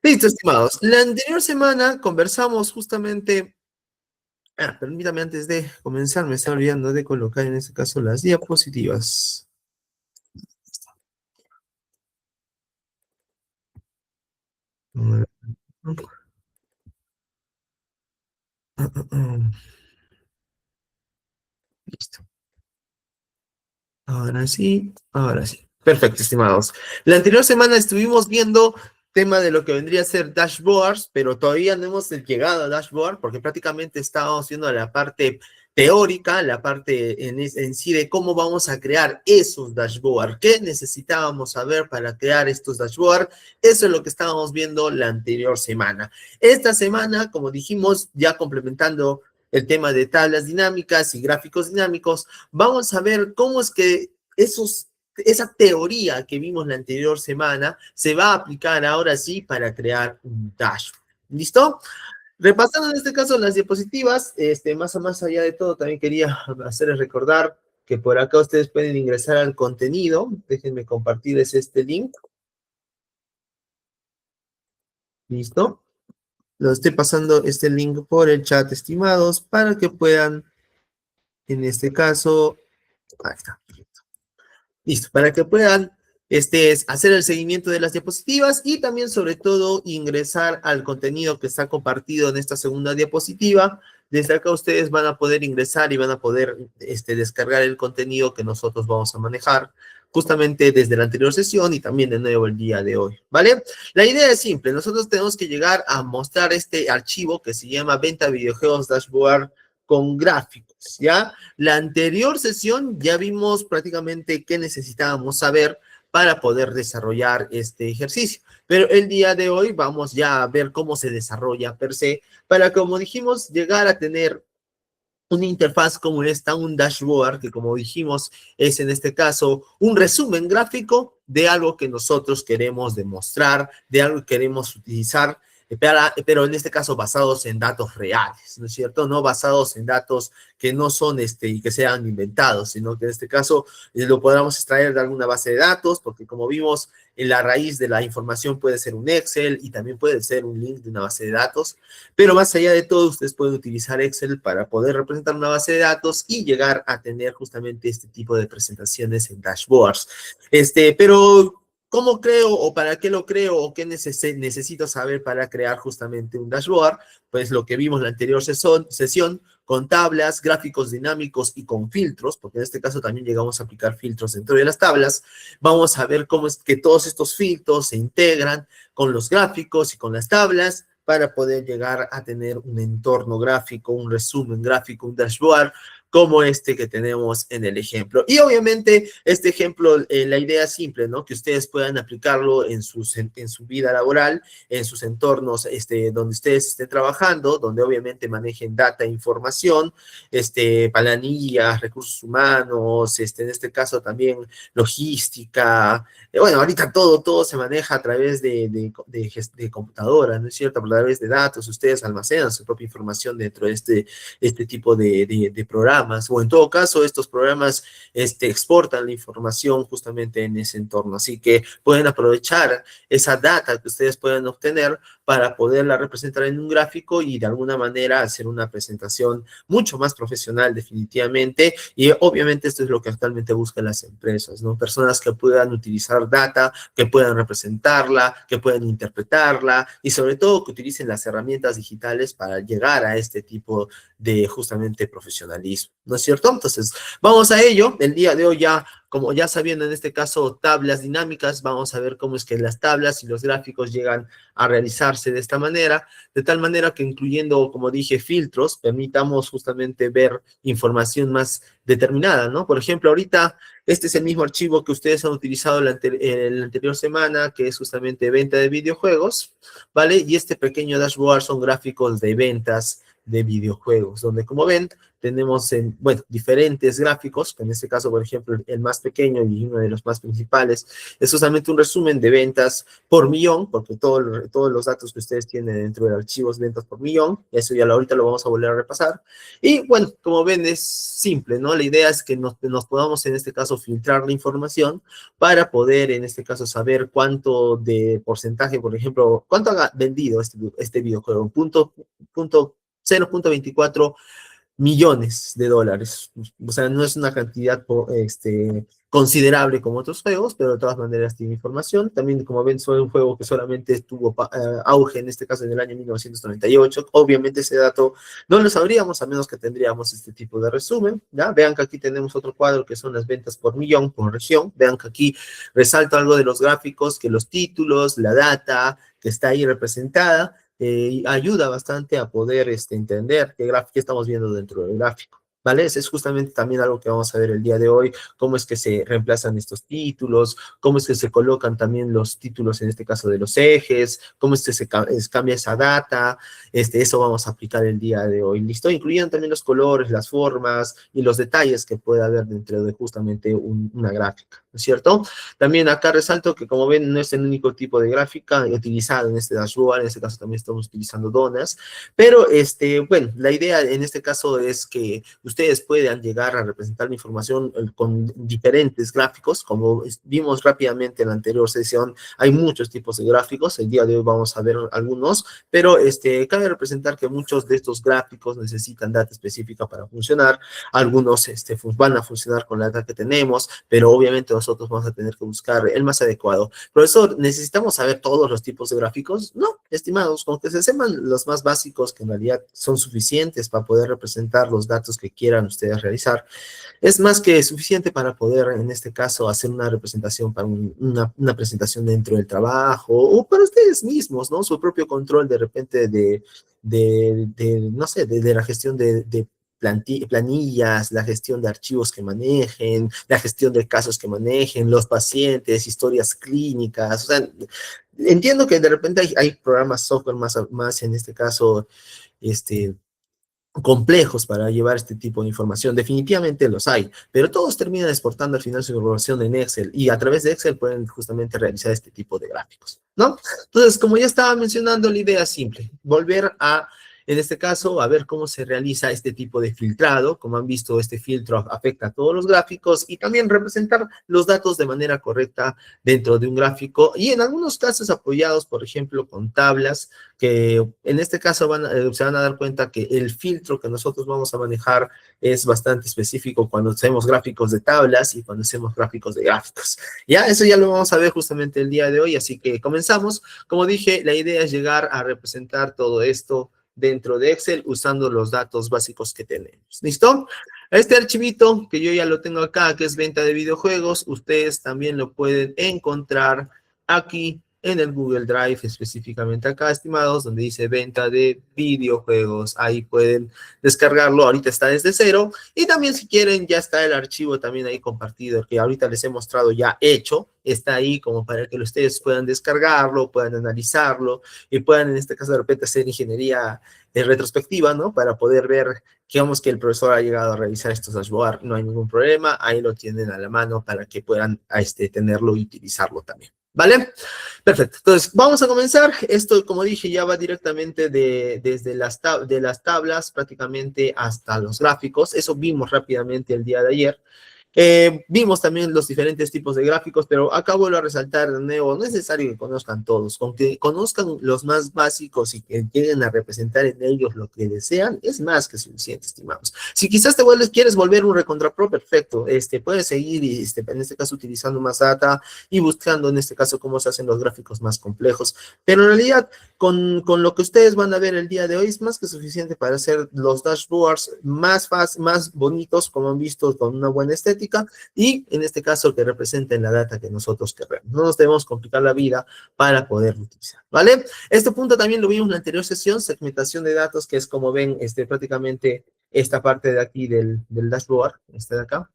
Listo, estimados. La anterior semana conversamos justamente. Permítame antes de comenzar, me estaba olvidando de colocar en este caso las diapositivas. Listo. Ahora sí, ahora sí. Perfecto, estimados. La anterior semana estuvimos viendo tema de lo que vendría a ser dashboards, pero todavía no hemos llegado a dashboard porque prácticamente estábamos viendo la parte teórica, la parte en sí de cómo vamos a crear esos dashboards, qué necesitábamos saber para crear estos dashboards. Eso es lo que estábamos viendo la anterior semana. Esta semana, como dijimos, ya complementando el tema de tablas dinámicas y gráficos dinámicos, vamos a ver cómo es que esa teoría que vimos la anterior semana se va a aplicar ahora sí para crear un dashboard. ¿Listo? Repasando en este caso las diapositivas, más allá de todo, también quería hacerles recordar que por acá ustedes pueden ingresar al contenido. Déjenme compartirles este link. ¿Listo? Lo estoy pasando este link por el chat, estimados, para que puedan, en este caso, ahí está. Listo, para que puedan hacer el seguimiento de las diapositivas y también, sobre todo, ingresar al contenido que está compartido en esta segunda diapositiva. Desde acá ustedes van a poder ingresar y van a poder descargar el contenido que nosotros vamos a manejar justamente desde la anterior sesión y también de nuevo el día de hoy, ¿vale? La idea es simple, nosotros tenemos que llegar a mostrar este archivo que se llama Venta Videojuegos Dashboard con gráficos, ¿ya? La anterior sesión ya vimos prácticamente qué necesitábamos saber para poder desarrollar este ejercicio. Pero el día de hoy vamos ya a ver cómo se desarrolla per se, para, como dijimos, llegar a tener una interfaz como esta, un dashboard, que como dijimos es en este caso un resumen gráfico de algo que nosotros queremos demostrar, de algo que queremos utilizar, pero en este caso basados en datos reales, ¿no es cierto? No basados en datos que no son y que sean inventados, sino que en este caso lo podamos extraer de alguna base de datos, porque como vimos, en la raíz de la información puede ser un Excel y también puede ser un link de una base de datos, pero más allá de todo, ustedes pueden utilizar Excel para poder representar una base de datos y llegar a tener justamente este tipo de presentaciones en dashboards. Pero ¿cómo creo o para qué lo creo o qué necesito saber para crear justamente un dashboard? Pues lo que vimos en la anterior sesión, con tablas, gráficos dinámicos y con filtros, porque en este caso también llegamos a aplicar filtros dentro de las tablas. Vamos a ver cómo es que todos estos filtros se integran con los gráficos y con las tablas para poder llegar a tener un entorno gráfico, un resumen gráfico, un dashboard como este que tenemos en el ejemplo. Y obviamente este ejemplo, la idea es simple, ¿no? Que ustedes puedan aplicarlo en su vida laboral, en sus entornos donde ustedes estén trabajando, donde obviamente manejen data e información, planillas, recursos humanos, en este caso también logística. Bueno, ahorita todo se maneja a través de computadoras, ¿no es cierto? A través de datos, ustedes almacenan su propia información dentro de este tipo de programas, o en todo caso, estos programas exportan la información justamente en ese entorno, así que pueden aprovechar esa data que ustedes pueden obtener para poderla representar en un gráfico y de alguna manera hacer una presentación mucho más profesional definitivamente, y obviamente esto es lo que actualmente buscan las empresas, ¿no? Personas que puedan utilizar data, que puedan representarla, que puedan interpretarla y sobre todo que utilicen las herramientas digitales para llegar a este tipo de justamente profesionalismo, ¿no es cierto? Entonces, vamos a ello. El día de hoy ya, como ya sabiendo en este caso tablas dinámicas, vamos a ver cómo es que las tablas y los gráficos llegan a realizarse de esta manera, de tal manera que incluyendo, como dije, filtros, permitamos justamente ver información más determinada, ¿no? Por ejemplo, ahorita este es el mismo archivo que ustedes han utilizado la anterior semana, que es justamente venta de videojuegos, ¿vale? Y este pequeño dashboard son gráficos de ventas de videojuegos, donde como ven, tenemos, bueno, diferentes gráficos, que en este caso, por ejemplo, el más pequeño y uno de los más principales, es justamente un resumen de ventas por millón, porque todos los datos que ustedes tienen dentro del archivo es ventas por millón, eso ya ahorita lo vamos a volver a repasar. Y bueno, como ven, es simple, ¿no? La idea es que nos podamos, en este caso, filtrar la información para poder, en este caso, saber cuánto de porcentaje, por ejemplo, cuánto ha vendido este videojuego, punto 0.24 millones de dólares. O sea, no es una cantidad considerable como otros juegos, pero de todas maneras tiene información. También, como ven, fue un juego que solamente tuvo auge, en este caso en el año 1998. Obviamente ese dato no lo sabríamos a menos que tendríamos este tipo de resumen. ¿Ya? Vean que aquí tenemos otro cuadro que son las ventas por millón, por región. Vean que aquí resalto algo de los gráficos, que los títulos, la data que está ahí representada, ayuda bastante a poder entender qué estamos viendo dentro del gráfico. ¿Vale? Ese es justamente también algo que vamos a ver el día de hoy, cómo es que se reemplazan estos títulos, cómo es que se colocan también los títulos, en este caso de los ejes, cómo es que se cambia esa data, eso vamos a aplicar el día de hoy, ¿listo? Incluyendo también los colores, las formas y los detalles que puede haber dentro de justamente una gráfica, ¿no es cierto? También acá resalto que, como ven, no es el único tipo de gráfica utilizado en este dashboard, en este caso también estamos utilizando donas, pero, bueno, la idea en este caso es que ustedes puedan llegar a representar la información con diferentes gráficos, como vimos rápidamente en la anterior sesión, hay muchos tipos de gráficos, el día de hoy vamos a ver algunos, pero cabe representar que muchos de estos gráficos necesitan data específica para funcionar, algunos van a funcionar con la data que tenemos, pero obviamente nosotros vamos a tener que buscar el más adecuado. Profesor, ¿necesitamos saber todos los tipos de gráficos? No, estimados, con que se sepan los más básicos que en realidad son suficientes para poder representar los datos que quieran ustedes realizar, es más que suficiente para poder, en este caso, hacer una representación para una presentación dentro del trabajo o para ustedes mismos, ¿no? Su propio control de repente no sé, de la gestión de planillas, la gestión de archivos que manejen, la gestión de casos que manejen, los pacientes, historias clínicas, o sea, entiendo que de repente hay programas software más en este caso, complejos para llevar este tipo de información. Definitivamente los hay, pero todos terminan exportando al final su información en Excel y a través de Excel pueden justamente realizar este tipo de gráficos, ¿no? Entonces, como ya estaba mencionando, la idea es simple, volver a, en este caso, a ver cómo se realiza este tipo de filtrado. Como han visto, este filtro afecta a todos los gráficos y también representar los datos de manera correcta dentro de un gráfico y en algunos casos apoyados, por ejemplo, con tablas que en este caso se van a dar cuenta que el filtro que nosotros vamos a manejar es bastante específico cuando hacemos gráficos de tablas y cuando hacemos gráficos de gráficos. Ya, eso ya lo vamos a ver justamente el día de hoy, así que comenzamos. Como dije, la idea es llegar a representar todo esto dentro de Excel usando los datos básicos que tenemos. ¿Listo? Este archivito que yo ya lo tengo acá, que es venta de videojuegos, ustedes también lo pueden encontrar aquí en el Google Drive, específicamente acá, estimados, donde dice venta de videojuegos. Ahí pueden descargarlo, ahorita está desde cero. Y también si quieren, ya está el archivo también ahí compartido, que ahorita les he mostrado ya hecho. Está ahí como para que ustedes puedan descargarlo, puedan analizarlo y puedan en este caso de repente hacer ingeniería retrospectiva, ¿no? Para poder ver, digamos, que el profesor ha llegado a realizar estos dashboards, no hay ningún problema, ahí lo tienen a la mano para que puedan tenerlo y utilizarlo también. ¿Vale? Perfecto. Entonces, vamos a comenzar. Esto, como dije, ya va directamente desde de las tablas prácticamente hasta los gráficos. Eso vimos rápidamente el día de ayer. Vimos también los diferentes tipos de gráficos, pero acá vuelvo a resaltar de nuevo, no es necesario que conozcan todos, con que conozcan los más básicos y que lleguen a representar en ellos lo que desean, es más que suficiente, estimados. Si quizás quieres volver un recontra pro, perfecto, puedes seguir, en este caso, utilizando más data y buscando, en este caso, cómo se hacen los gráficos más complejos, pero en realidad, con lo que ustedes van a ver el día de hoy, es más que suficiente para hacer los dashboards más fáciles, más bonitos, como han visto, con una buena estética, y en este caso que representen la data que nosotros queremos. No nos debemos complicar la vida para poderlo utilizar, ¿vale? Este punto también lo vimos en la anterior sesión, segmentación de datos, que es como ven, prácticamente esta parte de aquí del dashboard, de acá,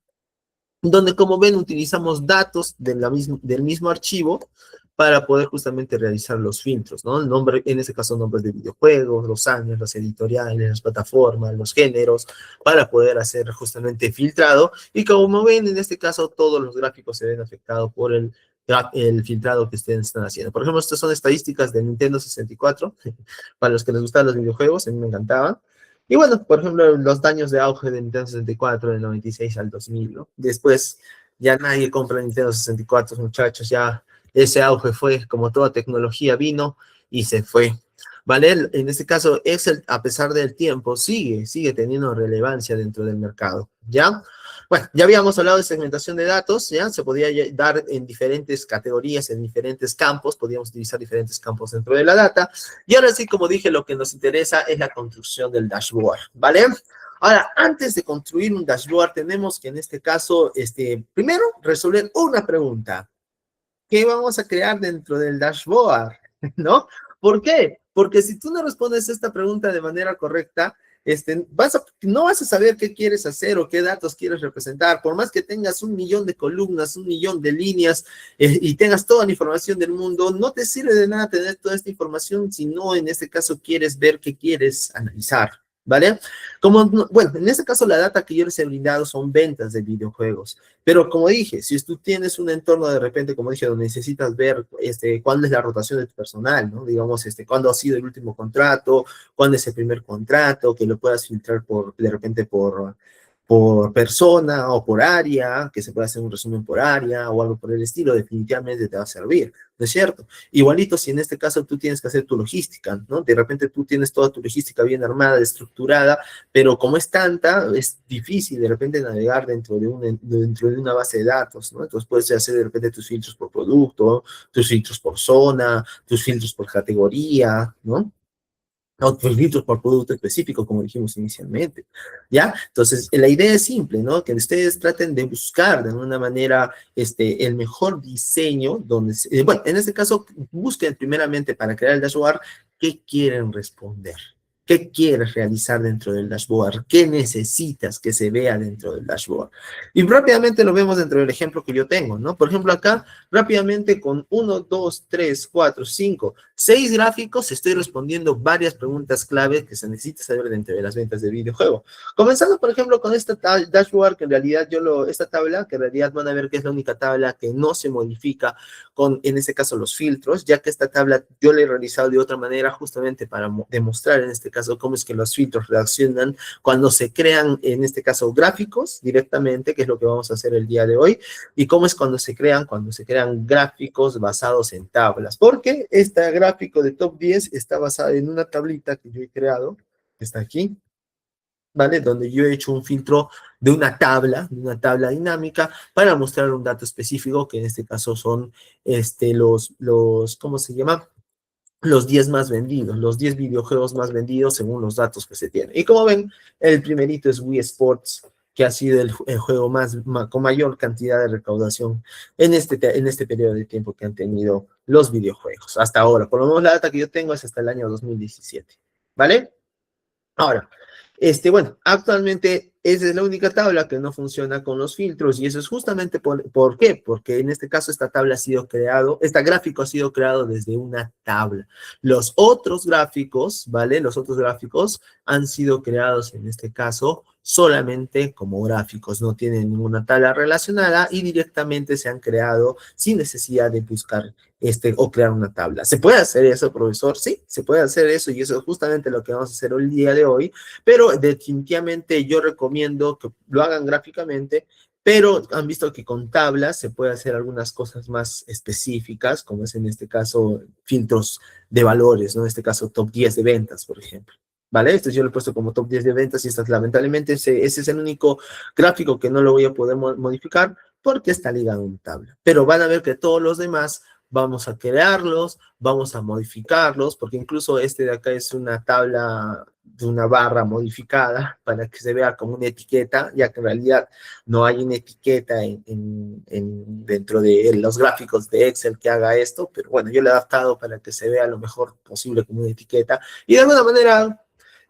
donde como ven utilizamos datos del mismo archivo para poder justamente realizar los filtros, ¿no? El nombre, en este caso, nombres de videojuegos, los años, las editoriales, las plataformas, los géneros, para poder hacer justamente filtrado. Y como ven, en este caso, todos los gráficos se ven afectados por el filtrado que ustedes están haciendo. Por ejemplo, estas son estadísticas de Nintendo 64, para los que les gustan los videojuegos, a mí me encantaban. Y bueno, por ejemplo, los daños de auge de Nintendo 64 del 96 al 2000, ¿no? Después ya nadie compra Nintendo 64, muchachos, ya ese auge fue, como toda tecnología, vino y se fue. ¿Vale? En este caso, Excel, a pesar del tiempo, sigue teniendo relevancia dentro del mercado, ¿ya? Bueno, ya habíamos hablado de segmentación de datos, ¿ya? Se podía dar en diferentes categorías, en diferentes campos, podíamos utilizar diferentes campos dentro de la data. Y ahora sí, como dije, lo que nos interesa es la construcción del dashboard, ¿vale? Ahora, antes de construir un dashboard, tenemos que en este caso, primero, resolver una pregunta. ¿Qué vamos a crear dentro del dashboard? ¿No? ¿Por qué? Porque si tú no respondes esta pregunta de manera correcta, no vas a saber qué quieres hacer o qué datos quieres representar. Por más que tengas 1.000.000 de columnas, 1.000.000 de líneas y tengas toda la información del mundo, no te sirve de nada tener toda esta información si no, en este caso, quieres ver qué quieres analizar. ¿Vale? Bueno, en este caso la data que yo les he brindado son ventas de videojuegos, pero como dije, si tú tienes un entorno de repente, como dije, donde necesitas ver cuándo es la rotación de tu personal, ¿no? Digamos, cuándo ha sido el último contrato, cuándo es el primer contrato, que lo puedas filtrar de repente por persona o por área, que se pueda hacer un resumen por área o algo por el estilo, definitivamente te va a servir, ¿no es cierto? Igualito si en este caso tú tienes que hacer tu logística, ¿no? De repente tú tienes toda tu logística bien armada, estructurada, pero como es tanta, es difícil de repente navegar dentro de una base de datos, ¿no? Entonces puedes hacer de repente tus filtros por producto, tus filtros por zona, tus filtros por categoría, ¿no? Otros filtros por producto específico, como dijimos inicialmente, ¿ya? Entonces, la idea es simple, ¿no? Que ustedes traten de buscar de alguna manera el mejor diseño, bueno, en este caso, busquen primeramente para crear el dashboard, ¿qué quieren responder? ¿Qué quieres realizar dentro del dashboard? ¿Qué necesitas que se vea dentro del dashboard? Y rápidamente lo vemos dentro del ejemplo que yo tengo, ¿no? Por ejemplo, acá, rápidamente con 1, 2, 3, 4, 5, 6 gráficos, estoy respondiendo varias preguntas clave que se necesita saber dentro de las ventas de videojuego. Comenzando, por ejemplo, con esta dashboard, que en realidad esta tabla, que en realidad van a ver que es la única tabla que no se modifica con, en este caso, los filtros, ya que esta tabla yo la he realizado de otra manera justamente para demostrar, en este caso, cómo es que los filtros reaccionan cuando se crean, en este caso, gráficos directamente, que es lo que vamos a hacer el día de hoy, y cómo es cuando se crean gráficos basados en tablas, porque esta gráfico de top 10 está basada en una tablita que yo he creado, que está aquí, ¿vale? Donde yo he hecho un filtro de una tabla dinámica para mostrar un dato específico, que en este caso son ¿cómo se llama? Los 10 más vendidos, los 10 videojuegos más vendidos según los datos que se tienen. Y como ven, el primerito es Wii Sports, que ha sido el juego con mayor cantidad de recaudación en este periodo de tiempo que han tenido los videojuegos. Hasta ahora, por lo menos la data que yo tengo es hasta el año 2017, ¿vale? Ahora, bueno, actualmente esa es la única tabla que no funciona con los filtros y eso es justamente ¿por qué? Porque en este caso este gráfico ha sido creado desde una tabla. Los otros gráficos, ¿vale? Los otros gráficos han sido creados en este caso solamente como gráficos, no tienen ninguna tabla relacionada y directamente se han creado sin necesidad de buscar o crear una tabla. ¿Se puede hacer eso, profesor? Sí, se puede hacer eso y eso es justamente lo que vamos a hacer el día de hoy, pero definitivamente yo recomiendo que lo hagan gráficamente, pero han visto que con tablas se puede hacer algunas cosas más específicas, como es en este caso filtros de valores, ¿no? En este caso top 10 de ventas, por ejemplo. ¿Vale? Esto yo lo he puesto como top 10 de ventas y lamentablemente ese es el único gráfico que no lo voy a poder modificar porque está ligado a una tabla. Pero van a ver que todos los demás vamos a crearlos, vamos a modificarlos, porque incluso este de acá es una tabla de una barra modificada para que se vea como una etiqueta, ya que en realidad no hay una etiqueta dentro de los gráficos de Excel que haga esto, pero bueno, yo lo he adaptado para que se vea lo mejor posible como una etiqueta y de alguna manera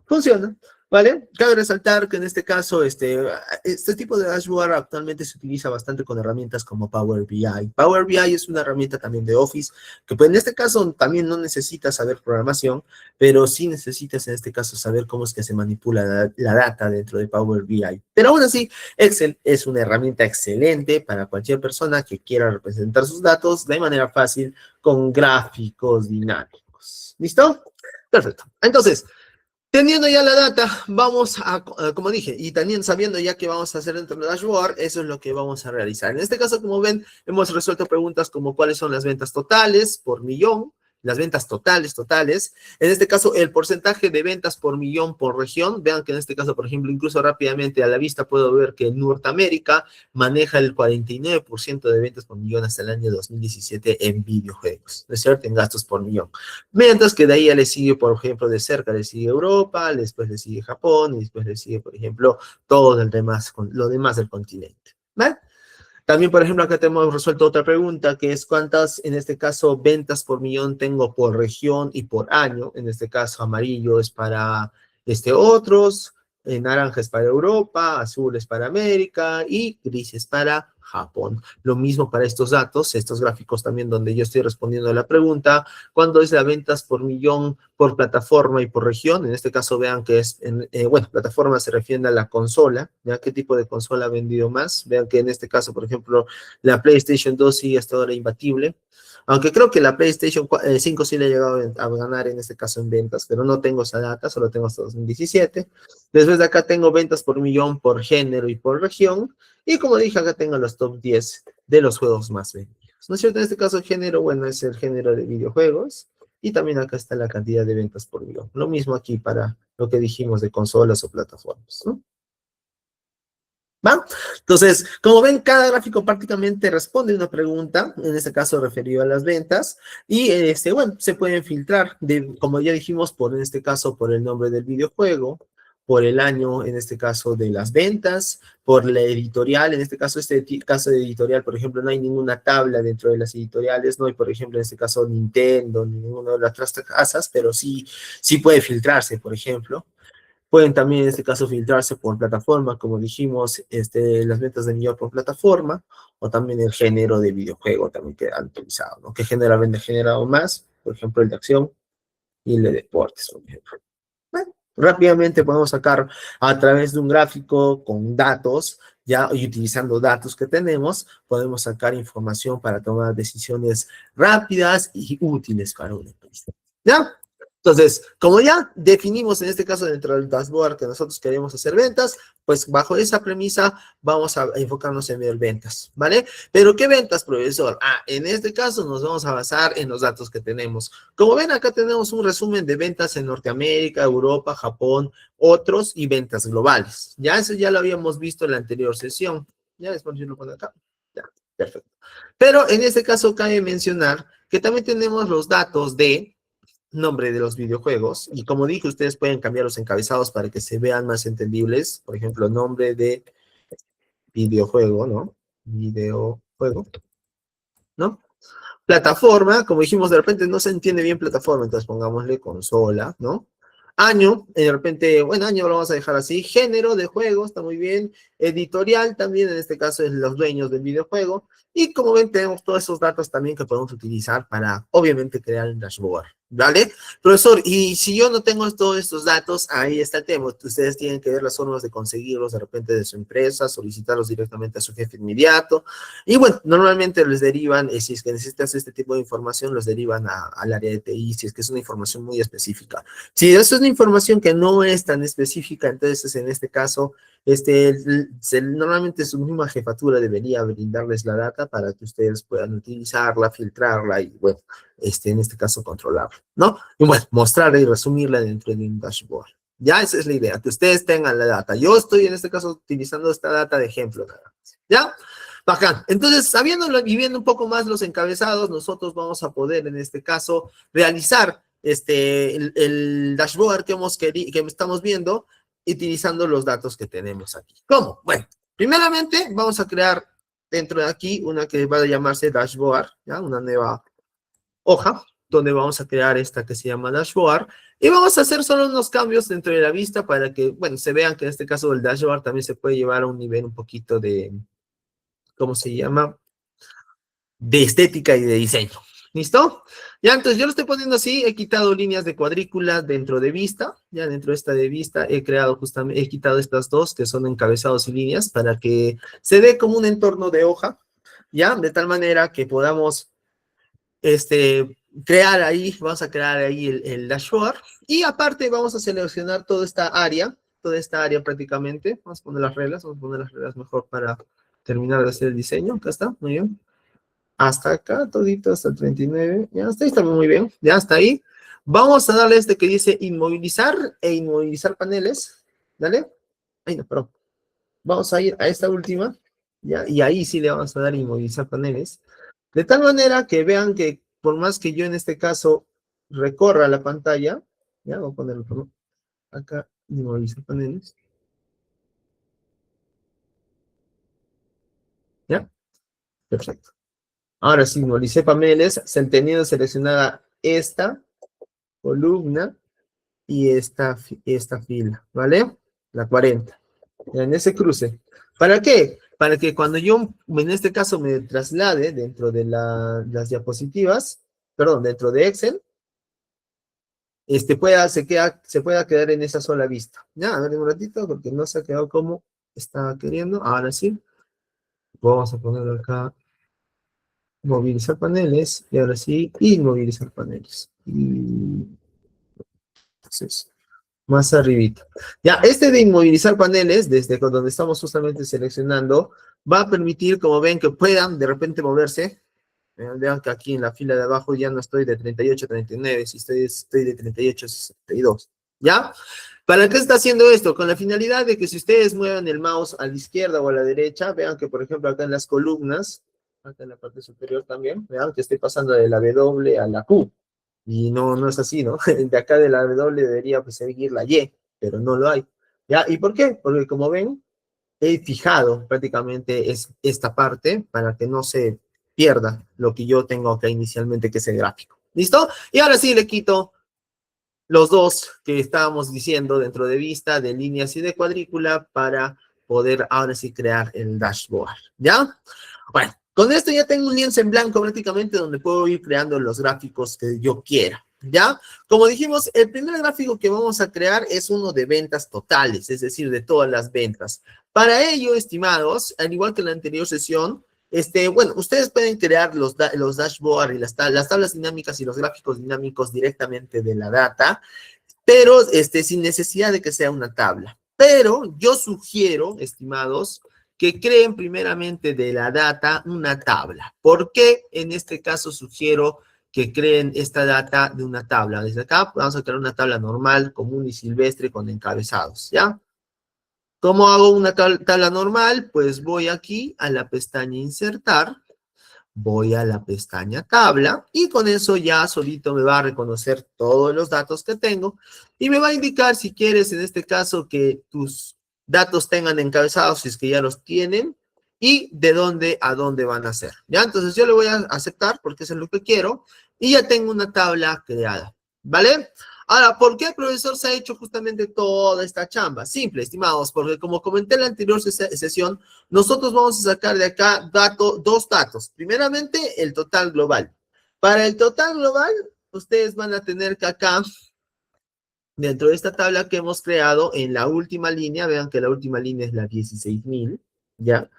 funciona. ¿Vale? Cabe resaltar que en este caso, este tipo de dashboard actualmente se utiliza bastante con herramientas como Power BI. Power BI es una herramienta también de Office, que pues en este caso también no necesitas saber programación, pero sí necesitas en este caso saber cómo es que se manipula la data dentro de Power BI. Pero aún así, Excel es una herramienta excelente para cualquier persona que quiera representar sus datos de manera fácil con gráficos dinámicos. ¿Listo? Perfecto. Entonces, teniendo ya la data, vamos a, como dije, y también sabiendo ya que vamos a hacer dentro del dashboard, eso es lo que vamos a realizar. En este caso, como ven, hemos resuelto preguntas como cuáles son las ventas totales por millón, las ventas totales. En este caso, el porcentaje de ventas por millón por región. Vean que en este caso, por ejemplo, incluso rápidamente a la vista puedo ver que Norteamérica maneja el 49% de ventas por millón hasta el año 2017 en videojuegos, ¿no es cierto? En gastos por millón. Mientras que de ahí ya le sigue, por ejemplo, de cerca le sigue Europa, después le sigue Japón, y después le sigue, por ejemplo, todo el demás, lo demás del continente. ¿Vale? También, por ejemplo, acá tenemos resuelto otra pregunta, que es cuántas, en este caso, ventas por millón tengo por región y por año. En este caso, amarillo es para otros, naranja es para Europa, azul es para América y gris es para Japón. Lo mismo para estos datos, estos gráficos también donde yo estoy respondiendo a la pregunta, ¿cuándo es la ventas por millón por plataforma y por región? En este caso vean que es, bueno, plataforma se refiere a la consola, ¿ya? ¿Qué tipo de consola ha vendido más? Vean que en este caso, por ejemplo, la PlayStation 2 sigue hasta ahora imbatible, aunque creo que la PlayStation 5 sí le ha llegado a ganar en este caso en ventas, pero no tengo esa data, solo tengo hasta 2017. Después de acá tengo ventas por millón por género y por región, y como dije, acá tengo los top 10 de los juegos más vendidos. ¿No es cierto? En este caso, el género, bueno, es el género de videojuegos. Y también acá está la cantidad de ventas por millón. Lo mismo aquí para lo que dijimos de consolas o plataformas, ¿no? ¿Va? Entonces, como ven, cada gráfico prácticamente responde una pregunta, en este caso referido a las ventas, y bueno, se pueden filtrar, como ya dijimos, por en este caso, por el nombre del videojuego, por el año, en este caso, de las ventas, por la editorial, en este caso, caso de editorial, por ejemplo, no hay ninguna tabla dentro de las editoriales, no hay, por ejemplo, en este caso, Nintendo, ni ninguna de las otras casas, pero sí puede filtrarse, por ejemplo. Pueden también en este caso filtrarse por plataforma, como dijimos, las ventas de millón por plataforma, o también el género de videojuego también que han utilizado, ¿no? ¿Qué género han generado más? Por ejemplo, el de acción y el de deportes, por ejemplo. Bueno, rápidamente podemos sacar a través de un gráfico con datos, ya y utilizando datos que tenemos, podemos sacar información para tomar decisiones rápidas y útiles para una empresa. ¿Ya? Entonces, como ya definimos en este caso dentro del dashboard que nosotros queremos hacer ventas, pues bajo esa premisa vamos a enfocarnos en ver ventas, ¿vale? Pero ¿qué ventas, profesor? En este caso nos vamos a basar en los datos que tenemos. Como ven, acá tenemos un resumen de ventas en Norteamérica, Europa, Japón, otros y ventas globales. Ya eso ya lo habíamos visto en la anterior sesión. Ya después yo lo pongo acá. Ya, perfecto. Pero en este caso cabe mencionar que también tenemos los datos de nombre de los videojuegos y como dije, ustedes pueden cambiar los encabezados para que se vean más entendibles. Por ejemplo, nombre de videojuego, ¿no? Videojuego, ¿no? Plataforma, como dijimos, de repente no se entiende bien plataforma, entonces pongámosle consola, ¿no? Año, de repente, bueno, año lo vamos a dejar así. Género de juego, está muy bien. Editorial también, en este caso, es los dueños del videojuego. Y como ven, tenemos todos esos datos también que podemos utilizar para, obviamente, crear el dashboard. ¿Vale? Profesor, y si yo no tengo todos estos datos, ahí está el tema. Ustedes tienen que ver las formas de conseguirlos de repente de su empresa, solicitarlos directamente a su jefe inmediato. Y bueno, normalmente les derivan, si es que necesitas este tipo de información, los derivan al área de TI, si es que es una información muy específica. Si eso es una información que no es tan específica, entonces en este caso, normalmente su misma jefatura debería brindarles la data para que ustedes puedan utilizarla, filtrarla y, bueno, en este caso, controlarla, ¿no? Y bueno, mostrarla y resumirla dentro de un dashboard. Ya, esa es la idea, que ustedes tengan la data. Yo estoy en este caso utilizando esta data de ejemplo, ¿ya? Bacán. Entonces, sabiéndolo y viendo un poco más los encabezados, nosotros vamos a poder, en este caso, realizar el dashboard que estamos viendo, utilizando los datos que tenemos aquí. ¿Cómo? Bueno, primeramente vamos a crear dentro de aquí una que va a llamarse dashboard, ¿ya? Una nueva hoja, donde vamos a crear esta que se llama dashboard, y vamos a hacer solo unos cambios dentro de la vista para que, bueno, se vean que en este caso el dashboard también se puede llevar a un nivel un poquito de, ¿cómo se llama? De estética y de diseño. ¿Listo? Ya, entonces yo lo estoy poniendo así, he quitado líneas de cuadrícula dentro de vista, ya dentro de esta de vista he creado justamente, he quitado estas dos que son encabezados y líneas para que se dé como un entorno de hoja, ya, de tal manera que podamos crear ahí, vamos a crear ahí el dashboard, y aparte vamos a seleccionar toda esta área prácticamente, vamos a poner las reglas mejor para terminar de hacer el diseño, acá está, muy bien. Hasta acá, todito, hasta el 39. Ya hasta ahí está muy bien. Ya hasta ahí. Vamos a darle este que dice inmovilizar e inmovilizar paneles. Dale. Ay, no, perdón. Vamos a ir a esta última. Ya, y ahí sí le vamos a dar inmovilizar paneles. De tal manera que vean que por más que yo en este caso recorra la pantalla, ya, voy a ponerlo acá, inmovilizar paneles. Ya, perfecto. Ahora sí, inmovilicé paneles, teniendo seleccionada esta columna y esta fila, ¿vale? La 40. En ese cruce. ¿Para qué? Para que cuando yo, en este caso, me traslade dentro de las diapositivas, perdón, dentro de Excel, se pueda quedar en esa sola vista. Ya, a ver un ratito, porque no se ha quedado como estaba queriendo. Ahora sí. Vamos a ponerlo acá. Movilizar paneles. Y ahora sí, inmovilizar paneles. Y entonces, más arribita. Ya, este de inmovilizar paneles, desde donde estamos justamente seleccionando, va a permitir, como ven, que puedan de repente moverse. Vean que aquí en la fila de abajo ya no estoy de 38 a 39, si estoy de 38 a 62. ¿Ya? ¿Para qué está haciendo esto? Con la finalidad de que si ustedes mueven el mouse a la izquierda o a la derecha, vean que, por ejemplo, acá en las columnas, acá en la parte superior también, vean que estoy pasando de la W a la Q. Y no es así, ¿no? De acá de la W debería pues, seguir la Y, pero no lo hay. ¿Ya? ¿Y por qué? Porque como ven, he fijado prácticamente esta parte para que no se pierda lo que yo tengo acá inicialmente, que es el gráfico. ¿Listo? Y ahora sí le quito los dos que estábamos diciendo dentro de vista, de líneas y de cuadrícula, para poder ahora sí crear el dashboard. ¿Ya? Bueno, con esto ya tengo un lienzo en blanco prácticamente donde puedo ir creando los gráficos que yo quiera. ¿Ya? Como dijimos, el primer gráfico que vamos a crear es uno de ventas totales, es decir, de todas las ventas. Para ello, estimados, al igual que en la anterior sesión, bueno, ustedes pueden crear los dashboards y las tablas dinámicas y los gráficos dinámicos directamente de la data, pero sin necesidad de que sea una tabla. Pero yo sugiero, estimados, que creen primeramente de la data una tabla. ¿Por qué en este caso sugiero que creen esta data de una tabla? Desde acá vamos a crear una tabla normal, común y silvestre con encabezados, ¿ya? ¿Cómo hago una tabla normal? Pues voy aquí a la pestaña insertar, voy a la pestaña tabla y con eso ya solito me va a reconocer todos los datos que tengo y me va a indicar si quieres en este caso que tus datos tengan encabezados, si es que ya los tienen, y de dónde a dónde van a ser. ¿Ya? Entonces yo le voy a aceptar porque eso es lo que quiero y ya tengo una tabla creada. ¿Vale? Ahora, ¿por qué el profesor se ha hecho justamente toda esta chamba? Simple, estimados, porque como comenté en la anterior sesión, nosotros vamos a sacar de acá dos datos. Primeramente, el total global. Para el total global, ustedes van a tener que acá, dentro de esta tabla que hemos creado, en la última línea, vean que la última línea es la 16.000, ¿ya?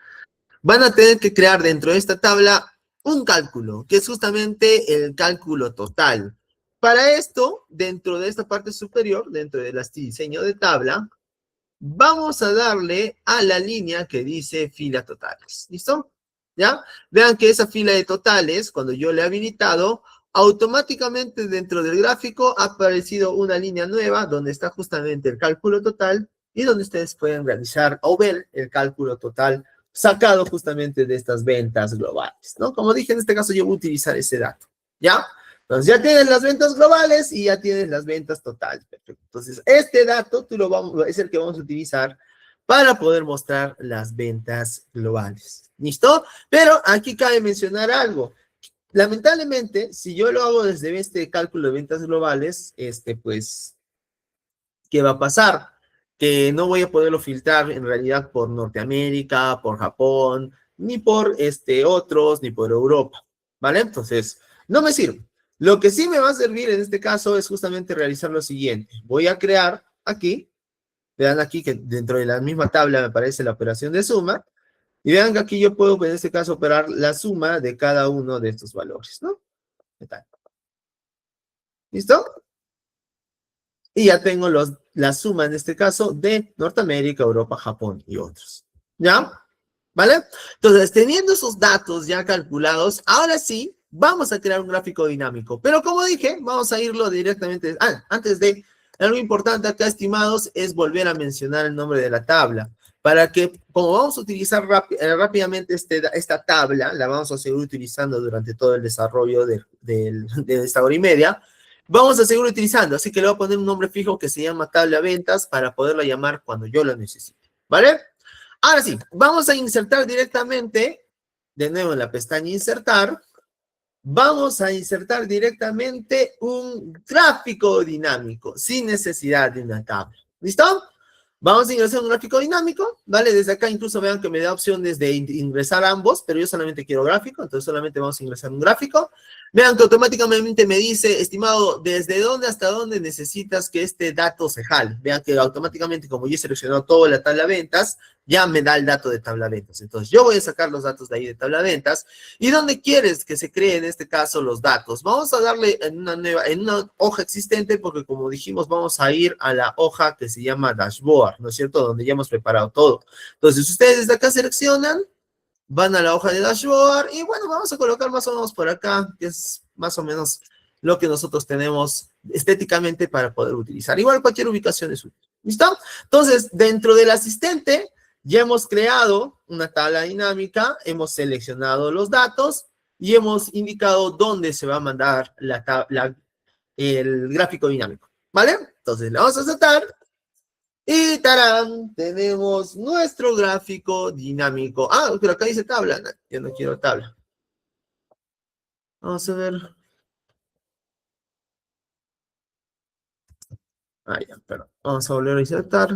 Van a tener que crear dentro de esta tabla un cálculo, que es justamente el cálculo total. Para esto, dentro de esta parte superior, dentro del diseño de tabla, vamos a darle a la línea que dice fila totales. ¿Listo? ¿Ya? Vean que esa fila de totales, cuando yo le he habilitado, automáticamente dentro del gráfico ha aparecido una línea nueva donde está justamente el cálculo total y donde ustedes pueden realizar o ver el cálculo total sacado justamente de estas ventas globales, ¿no? Como dije, en este caso yo voy a utilizar ese dato, ¿ya? Entonces ya tienes las ventas globales y ya tienes las ventas totales. Perfecto. Entonces este dato es el que vamos a utilizar para poder mostrar las ventas globales. ¿Listo? Pero aquí cabe mencionar algo. lamentablemente, si yo lo hago desde este cálculo de ventas globales, pues, ¿qué va a pasar? Que no voy a poderlo filtrar en realidad por Norteamérica, por Japón, ni por otros, ni por Europa, ¿vale? Entonces, no me sirve. Lo que sí me va a servir en este caso es justamente realizar lo siguiente. Voy a crear aquí, vean aquí que dentro de la misma tabla me aparece la operación de suma, y vean que aquí yo puedo en este caso operar la suma de cada uno de estos valores, ¿no? ¿Qué tal? ¿Listo? Y ya tengo la suma en este caso de Norteamérica, Europa, Japón y otros. ¿Ya? ¿Vale? Entonces, teniendo esos datos ya calculados, ahora sí, vamos a crear un gráfico dinámico. Pero como dije, vamos a irlo directamente. Antes de, algo importante acá, estimados, es volver a mencionar el nombre de la tabla. Para que, como vamos a utilizar rápidamente esta tabla, la vamos a seguir utilizando durante todo el desarrollo de esta hora y media, vamos a seguir utilizando. Así que le voy a poner un nombre fijo que se llama tabla ventas para poderla llamar cuando yo la necesite. ¿Vale? Ahora sí, vamos a insertar directamente, de nuevo en la pestaña insertar, vamos a insertar directamente un gráfico dinámico sin necesidad de una tabla. ¿Listo? Vamos a ingresar un gráfico dinámico, ¿vale? Desde acá incluso vean que me da opciones de ingresar ambos, pero yo solamente quiero gráfico, entonces solamente vamos a ingresar un gráfico. Vean que automáticamente me dice, estimado, ¿desde dónde hasta dónde necesitas que este dato se jale? Vean que automáticamente, como yo he seleccionado toda la tabla ventas, ya me da el dato de tabla ventas. Entonces, yo voy a sacar los datos de ahí de tabla ventas. ¿Y dónde quieres que se creen en este caso los datos? Vamos a darle en una hoja existente, porque como dijimos, vamos a ir a la hoja que se llama dashboard, ¿no es cierto? Donde ya hemos preparado todo. Entonces, ustedes desde acá seleccionan, van a la hoja de dashboard y bueno, vamos a colocar más o menos por acá, que es más o menos lo que nosotros tenemos estéticamente para poder utilizar. Igual cualquier ubicación es útil. ¿Listo? Entonces, dentro del asistente ya hemos creado una tabla dinámica, hemos seleccionado los datos y hemos indicado dónde se va a mandar el gráfico dinámico. ¿Vale? Entonces, le vamos a aceptar. Y tarán, tenemos nuestro gráfico dinámico. Ah, pero acá dice tabla. No, yo no quiero tabla. Vamos a ver. Ah, ya, perdón. Vamos a volver a insertar.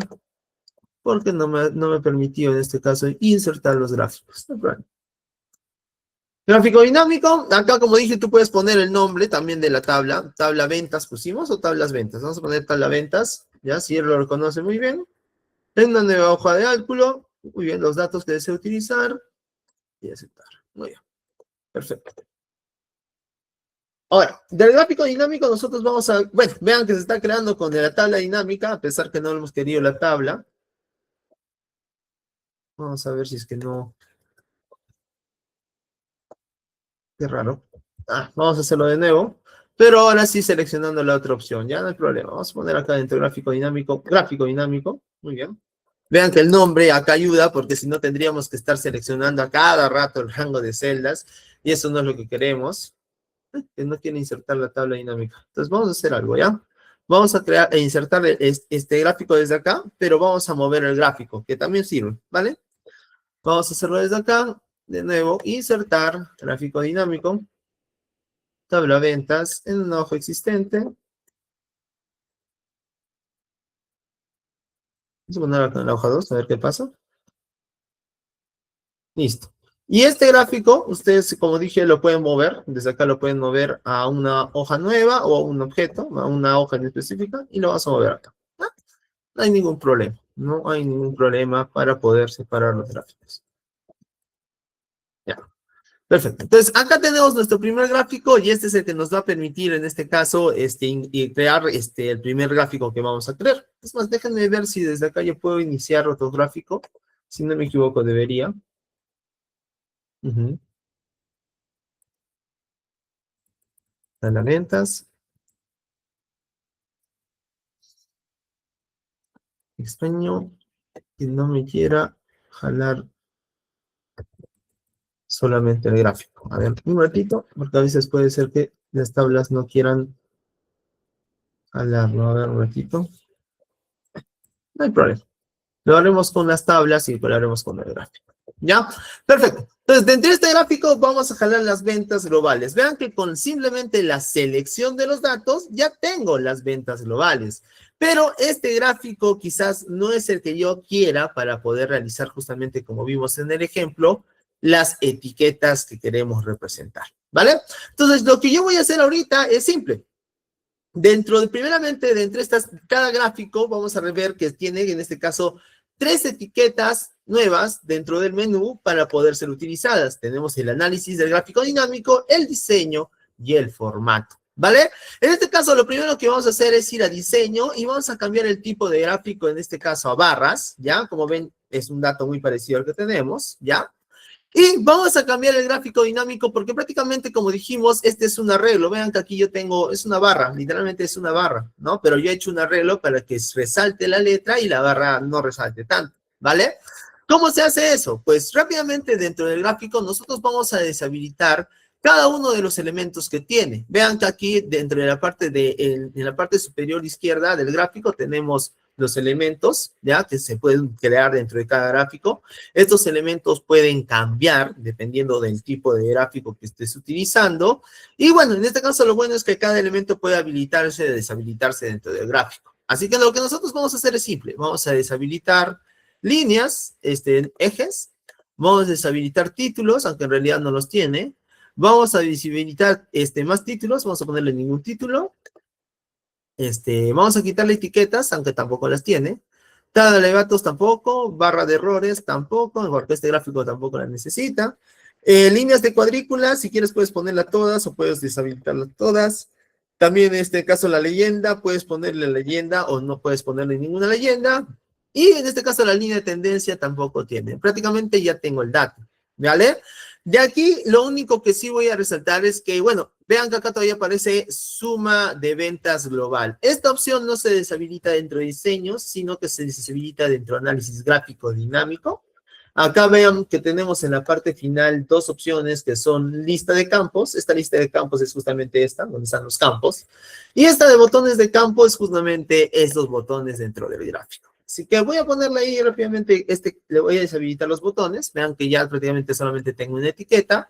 Porque no me permitió en este caso insertar los gráficos. Gráfico dinámico. Acá, como dije, tú puedes poner el nombre también de la tabla. Tabla ventas pusimos o tablas ventas. Vamos a poner tabla ventas. Ya, si él lo reconoce muy bien. En una nueva hoja de cálculo. Muy bien, los datos que deseo utilizar. Y aceptar. Muy bien. Perfecto. Ahora, del gráfico dinámico nosotros vamos a... Bueno, vean que se está creando con la tabla dinámica, a pesar que no hemos querido la tabla. Vamos a ver si es que no... Qué raro. Vamos a hacerlo de nuevo. Pero ahora sí seleccionando la otra opción, ya no hay problema. Vamos a poner acá dentro gráfico dinámico. Muy bien. Vean que el nombre acá ayuda, porque si no tendríamos que estar seleccionando a cada rato el rango de celdas, y eso no es lo que queremos. Que no quiere insertar la tabla dinámica. Entonces vamos a hacer algo, ¿ya? Vamos a crear e insertar este gráfico desde acá, pero vamos a mover el gráfico, que también sirve, ¿vale? Vamos a hacerlo desde acá. De nuevo, insertar gráfico dinámico, tabla ventas en una hoja existente. Vamos a poner acá en la hoja 2, a ver qué pasa. Listo. Y este gráfico, ustedes, como dije, lo pueden mover. Desde acá lo pueden mover a una hoja nueva o a un objeto, a una hoja en específica, y lo vas a mover acá. No hay ningún problema. No hay ningún problema para poder separar los gráficos. Ya. Perfecto. Entonces, acá tenemos nuestro primer gráfico y este es el que nos va a permitir, en este caso, crear el primer gráfico que vamos a crear. Es más, déjenme ver si desde acá yo puedo iniciar otro gráfico. Si no me equivoco, debería. A las ventas. Extraño que no me quiera jalar solamente el gráfico. A ver, un ratito, porque a veces puede ser que las tablas no quieran jalarlo. A ver, un ratito. No hay problema. Lo haremos con las tablas y lo haremos con el gráfico. ¿Ya? Perfecto. Entonces, dentro de este gráfico vamos a jalar las ventas globales. Vean que con simplemente la selección de los datos ya tengo las ventas globales. Pero este gráfico quizás no es el que yo quiera para poder realizar justamente como vimos en el ejemplo, las etiquetas que queremos representar, ¿vale? Entonces, lo que yo voy a hacer ahorita es simple. Primeramente, dentro de cada gráfico vamos a ver que tiene, en este caso, 3 etiquetas nuevas dentro del menú para poder ser utilizadas. Tenemos el análisis del gráfico dinámico, el diseño y el formato, ¿vale? En este caso, lo primero que vamos a hacer es ir a diseño y vamos a cambiar el tipo de gráfico, en este caso a barras, ¿ya? Como ven, es un dato muy parecido al que tenemos, ¿ya? Y vamos a cambiar el gráfico dinámico porque prácticamente, como dijimos, este es un arreglo. Vean que aquí yo tengo, es una barra, literalmente es una barra, ¿no? Pero yo he hecho un arreglo para que resalte la letra y la barra no resalte tanto, ¿vale? ¿Cómo se hace eso? Pues rápidamente dentro del gráfico nosotros vamos a deshabilitar cada uno de los elementos que tiene. Vean que aquí dentro de la parte en la parte superior izquierda del gráfico tenemos los elementos, ¿ya? Que se pueden crear dentro de cada gráfico. Estos elementos pueden cambiar dependiendo del tipo de gráfico que estés utilizando. Y bueno, en este caso lo bueno es que cada elemento puede habilitarse o deshabilitarse dentro del gráfico. Así que lo que nosotros vamos a hacer es simple. Vamos a deshabilitar líneas, ejes. Vamos a deshabilitar títulos, aunque en realidad no los tiene. Vamos a deshabilitar más títulos. Vamos a ponerle ningún título. Vamos a quitarle etiquetas, aunque tampoco las tiene. Tabla de alegatos tampoco, barra de errores tampoco, porque este gráfico tampoco la necesita. Líneas de cuadrículas, si quieres puedes ponerlas todas o puedes deshabilitarlas todas. También en este caso la leyenda, puedes ponerle leyenda o no puedes ponerle ninguna leyenda. Y en este caso la línea de tendencia tampoco tiene. Prácticamente ya tengo el dato, ¿vale? De aquí, lo único que sí voy a resaltar es que, bueno, vean que acá todavía aparece suma de ventas global. Esta opción no se deshabilita dentro de diseños, sino que se deshabilita dentro de análisis gráfico dinámico. Acá vean que tenemos en la parte final 2 opciones que son lista de campos. Esta lista de campos es justamente esta, donde están los campos. Y esta de botones de campo es justamente estos botones dentro del gráfico. Así que voy a ponerle ahí rápidamente, le voy a deshabilitar los botones. Vean que ya prácticamente solamente tengo una etiqueta.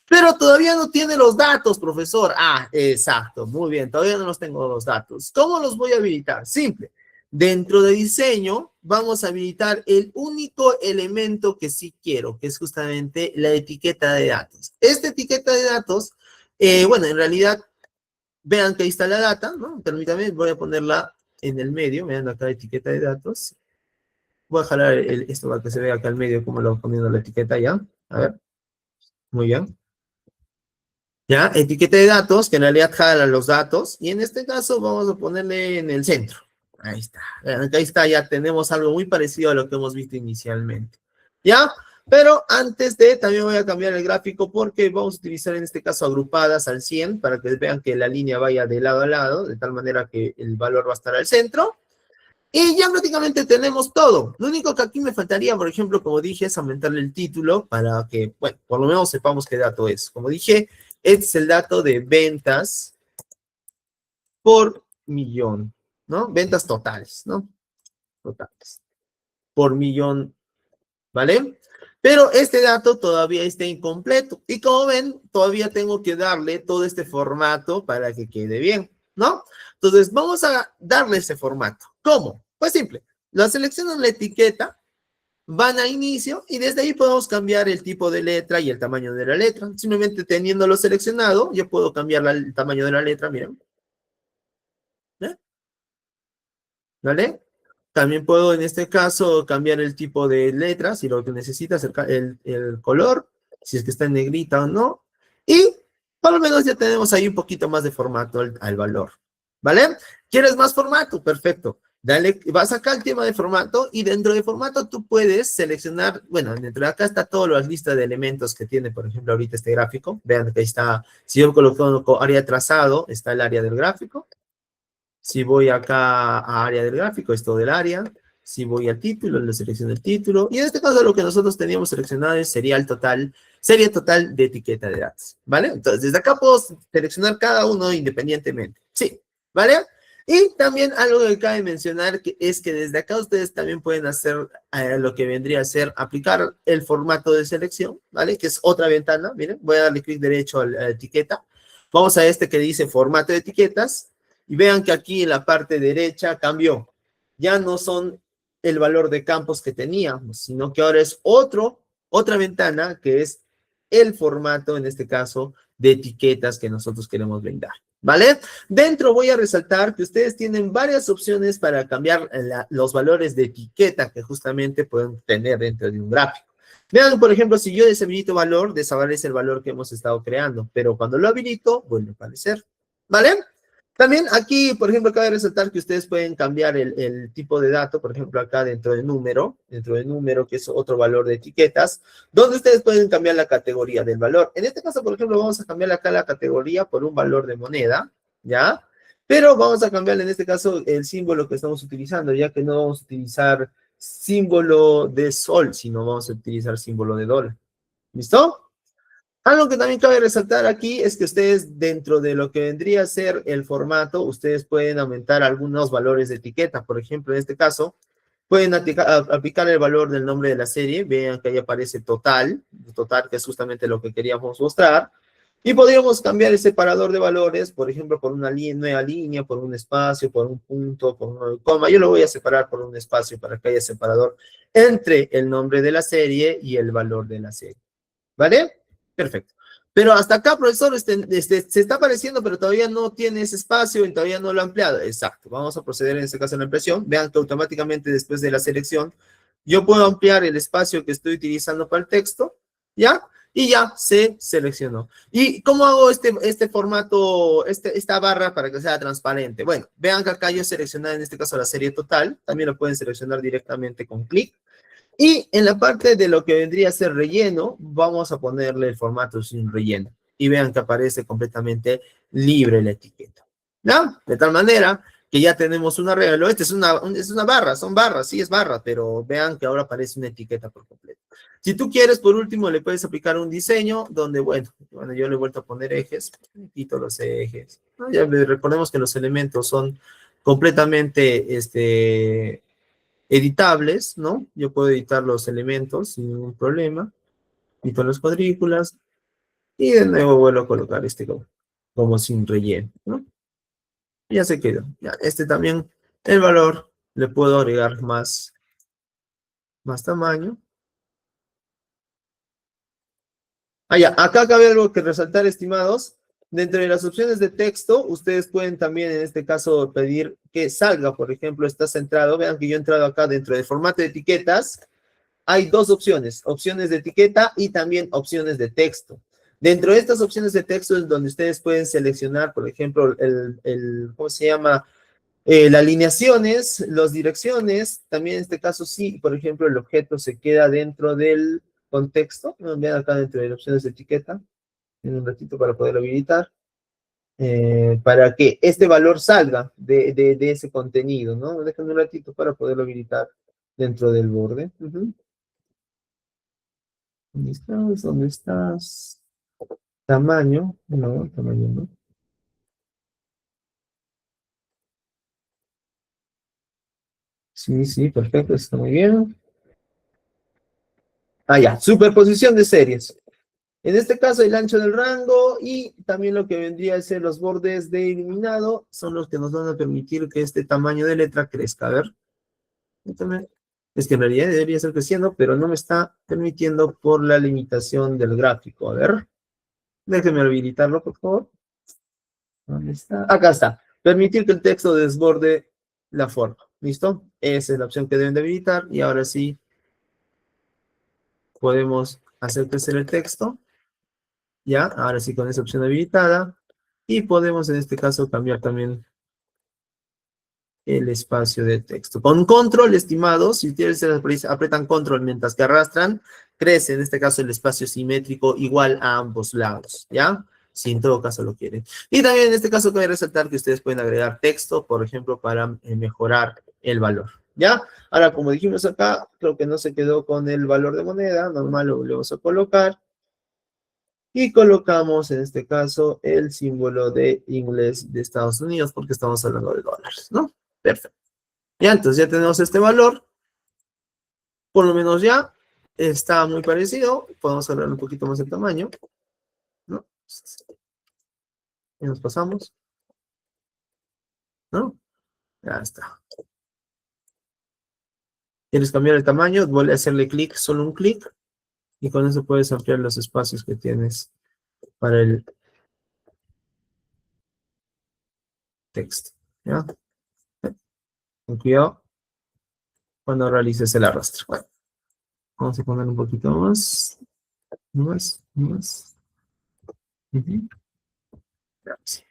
Pero todavía no tiene los datos, profesor. Ah, exacto, muy bien, todavía no los tengo los datos. ¿Cómo los voy a habilitar? Simple. Dentro de diseño, vamos a habilitar el único elemento que sí quiero, que es justamente la etiqueta de datos. Esta etiqueta de datos, bueno, en realidad, vean que ahí está la data, ¿no? Permítanme, voy a ponerla en el medio, vean acá la etiqueta de datos. Voy a jalar esto para que se vea acá al medio cómo lo voy poniendo la etiqueta ya. A ver, muy bien. ¿Ya? Etiqueta de datos, que en realidad jala los datos, y en este caso vamos a ponerle en el centro. Ahí está. Ahí está, ya tenemos algo muy parecido a lo que hemos visto inicialmente. ¿Ya? Pero antes de, también voy a cambiar el gráfico porque vamos a utilizar en este caso agrupadas al 100 para que vean que la línea vaya de lado a lado, de tal manera que el valor va a estar al centro. Y ya prácticamente tenemos todo. Lo único que aquí me faltaría, por ejemplo, como dije, es aumentarle el título para que, bueno, por lo menos sepamos qué dato es. Como dije, este es el dato de ventas por millón, ¿no? Ventas totales, ¿no? Totales. Por millón, ¿vale? Pero este dato todavía está incompleto. Y como ven, todavía tengo que darle todo este formato para que quede bien, ¿no? Entonces, vamos a darle ese formato. ¿Cómo? Pues simple. La seleccionan la etiqueta, van a inicio y desde ahí podemos cambiar el tipo de letra y el tamaño de la letra. Simplemente teniéndolo seleccionado, yo puedo cambiar el tamaño de la letra, miren. ¿Eh? ¿Vale? También puedo en este caso cambiar el tipo de letra, si lo que necesitas, el color, si es que está en negrita o no. Y por lo menos ya tenemos ahí un poquito más de formato al valor. ¿Vale? ¿Quieres más formato? Perfecto. Dale, vas acá al tema de formato y dentro de formato tú puedes seleccionar, bueno, dentro de acá está toda la lista de elementos que tiene, por ejemplo, ahorita este gráfico. Vean que ahí está, si yo coloco área trazado, está el área del gráfico. Si voy acá a área del gráfico, es todo el área. Si voy al título, le selecciono el título. Y en este caso lo que nosotros teníamos seleccionado sería el total, serie total de etiqueta de datos, ¿vale? Entonces, desde acá puedo seleccionar cada uno independientemente. Sí, ¿vale? Y también algo que cabe mencionar que es que desde acá ustedes también pueden hacer lo que vendría a ser aplicar el formato de selección, ¿vale? Que es otra ventana, miren, voy a darle clic derecho a la etiqueta. Vamos a este que dice formato de etiquetas y vean que aquí en la parte derecha cambió. Ya no son el valor de campos que teníamos, sino que ahora es otra ventana que es el formato, en este caso, de etiquetas que nosotros queremos brindar, ¿vale? Dentro voy a resaltar que ustedes tienen varias opciones para cambiar los valores de etiqueta que justamente pueden tener dentro de un gráfico. Vean, por ejemplo, si yo deshabilito valor, desaparece el valor que hemos estado creando, pero cuando lo habilito, vuelve a aparecer, ¿vale? También aquí, por ejemplo, cabe resaltar que ustedes pueden cambiar el tipo de dato, por ejemplo, acá dentro de número, que es otro valor de etiquetas, donde ustedes pueden cambiar la categoría del valor. En este caso, por ejemplo, vamos a cambiar acá la categoría por un valor de moneda, ¿ya? Pero vamos a cambiar en este caso el símbolo que estamos utilizando, ya que no vamos a utilizar símbolo de sol, sino vamos a utilizar símbolo de dólar. ¿Listo? Algo que también cabe resaltar aquí es que ustedes dentro de lo que vendría a ser el formato, ustedes pueden aumentar algunos valores de etiqueta. Por ejemplo, en este caso, pueden aplicar el valor del nombre de la serie. Vean que ahí aparece total, que es justamente lo que queríamos mostrar. Y podríamos cambiar el separador de valores, por ejemplo, por una nueva línea, por un espacio, por un punto, por un coma. Yo lo voy a separar por un espacio para que haya separador entre el nombre de la serie y el valor de la serie. ¿Vale? Perfecto. Pero hasta acá, profesor, se está apareciendo, pero todavía no tiene ese espacio y todavía no lo ha ampliado. Exacto. Vamos a proceder en este caso a la impresión. Vean que automáticamente después de la selección, yo puedo ampliar el espacio que estoy utilizando para el texto, ¿ya? Y ya se seleccionó. ¿Y cómo hago este formato, esta barra para que sea transparente? Bueno, vean que acá yo he seleccionado en este caso la serie total. También lo pueden seleccionar directamente con clic. Y en la parte de lo que vendría a ser relleno, vamos a ponerle el formato sin relleno. Y vean que aparece completamente libre la etiqueta. ¿Ya? De tal manera que ya tenemos un arreglo. Este es una barra, son barras, sí es barra, pero vean que ahora aparece una etiqueta por completo. Si tú quieres, por último, le puedes aplicar un diseño donde, bueno, yo le he vuelto a poner ejes, quito los ejes. ¿No? Ya recordemos que los elementos son completamente, editables, ¿no? Yo puedo editar los elementos sin ningún problema. Quito las cuadrículas y de nuevo vuelvo a colocar como sin relleno, ¿no? Ya se quedó. Ya, también, el valor, le puedo agregar más tamaño. Ya, acá cabe algo que resaltar, estimados. Dentro de las opciones de texto, ustedes pueden también, en este caso, pedir que salga, por ejemplo, está centrado. Vean que yo he entrado acá dentro del formato de etiquetas. Hay dos opciones de etiqueta y también opciones de texto. Dentro de estas opciones de texto es donde ustedes pueden seleccionar, por ejemplo, ¿cómo se llama? Las alineaciones, las direcciones, también en este caso sí, por ejemplo, el objeto se queda dentro del contexto. Vean acá dentro de las opciones de etiqueta, en un ratito para poderlo habilitar, para que este valor salga de ese contenido, ¿no? Déjenme un ratito para poderlo habilitar dentro del borde. ¿Dónde estás? ¿Dónde estás? Tamaño. No, tamaño no. Sí, sí, perfecto, está muy bien. Ya, superposición de series. En este caso, el ancho del rango y también lo que vendría a ser los bordes de iluminado son los que nos van a permitir que este tamaño de letra crezca. A ver, es que en realidad debería estar creciendo, pero no me está permitiendo por la limitación del gráfico. A ver, déjenme habilitarlo, por favor. ¿Dónde está? Acá está. Permitir que el texto desborde la forma. ¿Listo? Esa es la opción que deben de habilitar. Y ahora sí podemos hacer crecer el texto. Ya, ahora sí con esa opción habilitada. Y podemos en este caso cambiar también el espacio de texto. Con control, estimados, si ustedes apretan control mientras que arrastran, crece en este caso el espacio simétrico igual a ambos lados, ¿ya? Si en todo caso lo quieren. Y también en este caso cabe resaltar que ustedes pueden agregar texto, por ejemplo, para mejorar el valor, ¿ya? Ahora, como dijimos acá, creo que no se quedó con el valor de moneda, normal lo volvemos a colocar. y colocamos en este caso el símbolo de inglés de Estados Unidos porque estamos hablando de dólares, ¿no? Perfecto. Ya, entonces ya tenemos este valor, por lo menos ya está muy parecido, podemos hablar un poquito más el tamaño, ¿no? Y nos pasamos, ¿no? Ya está. ¿Quieres cambiar el tamaño? Vuelve a hacerle clic, solo un clic, y con eso puedes ampliar los espacios que tienes para el texto, ¿ya? Con cuidado cuando realices el arrastre. Bueno, vamos a poner un poquito más, más, más. Ujú. Gracias.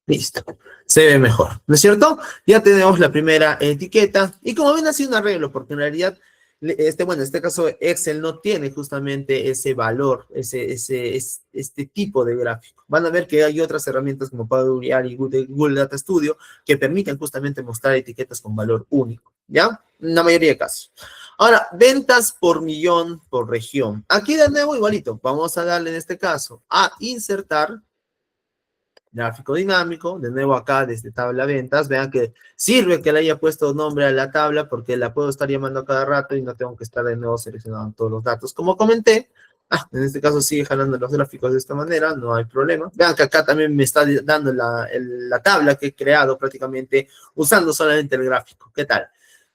Listo. Se ve mejor, ¿no es cierto? Ya tenemos la primera etiqueta. Y como ven, ha sido un arreglo, porque en realidad, bueno, en este caso Excel no tiene justamente ese valor, este tipo de gráfico. Van a ver que hay otras herramientas como Power BI y Google Data Studio que permiten justamente mostrar etiquetas con valor único, ¿ya? En la mayoría de casos. Ahora, ventas por millón por región. Aquí de nuevo igualito. Vamos a darle en este caso a insertar gráfico dinámico, de nuevo acá desde tabla ventas, vean que sirve que le haya puesto nombre a la tabla porque la puedo estar llamando a cada rato y no tengo que estar de nuevo seleccionando todos los datos. Como comenté, en este caso sigue jalando los gráficos de esta manera, no hay problema. Vean que acá también me está dando la tabla que he creado prácticamente usando solamente el gráfico. ¿Qué tal?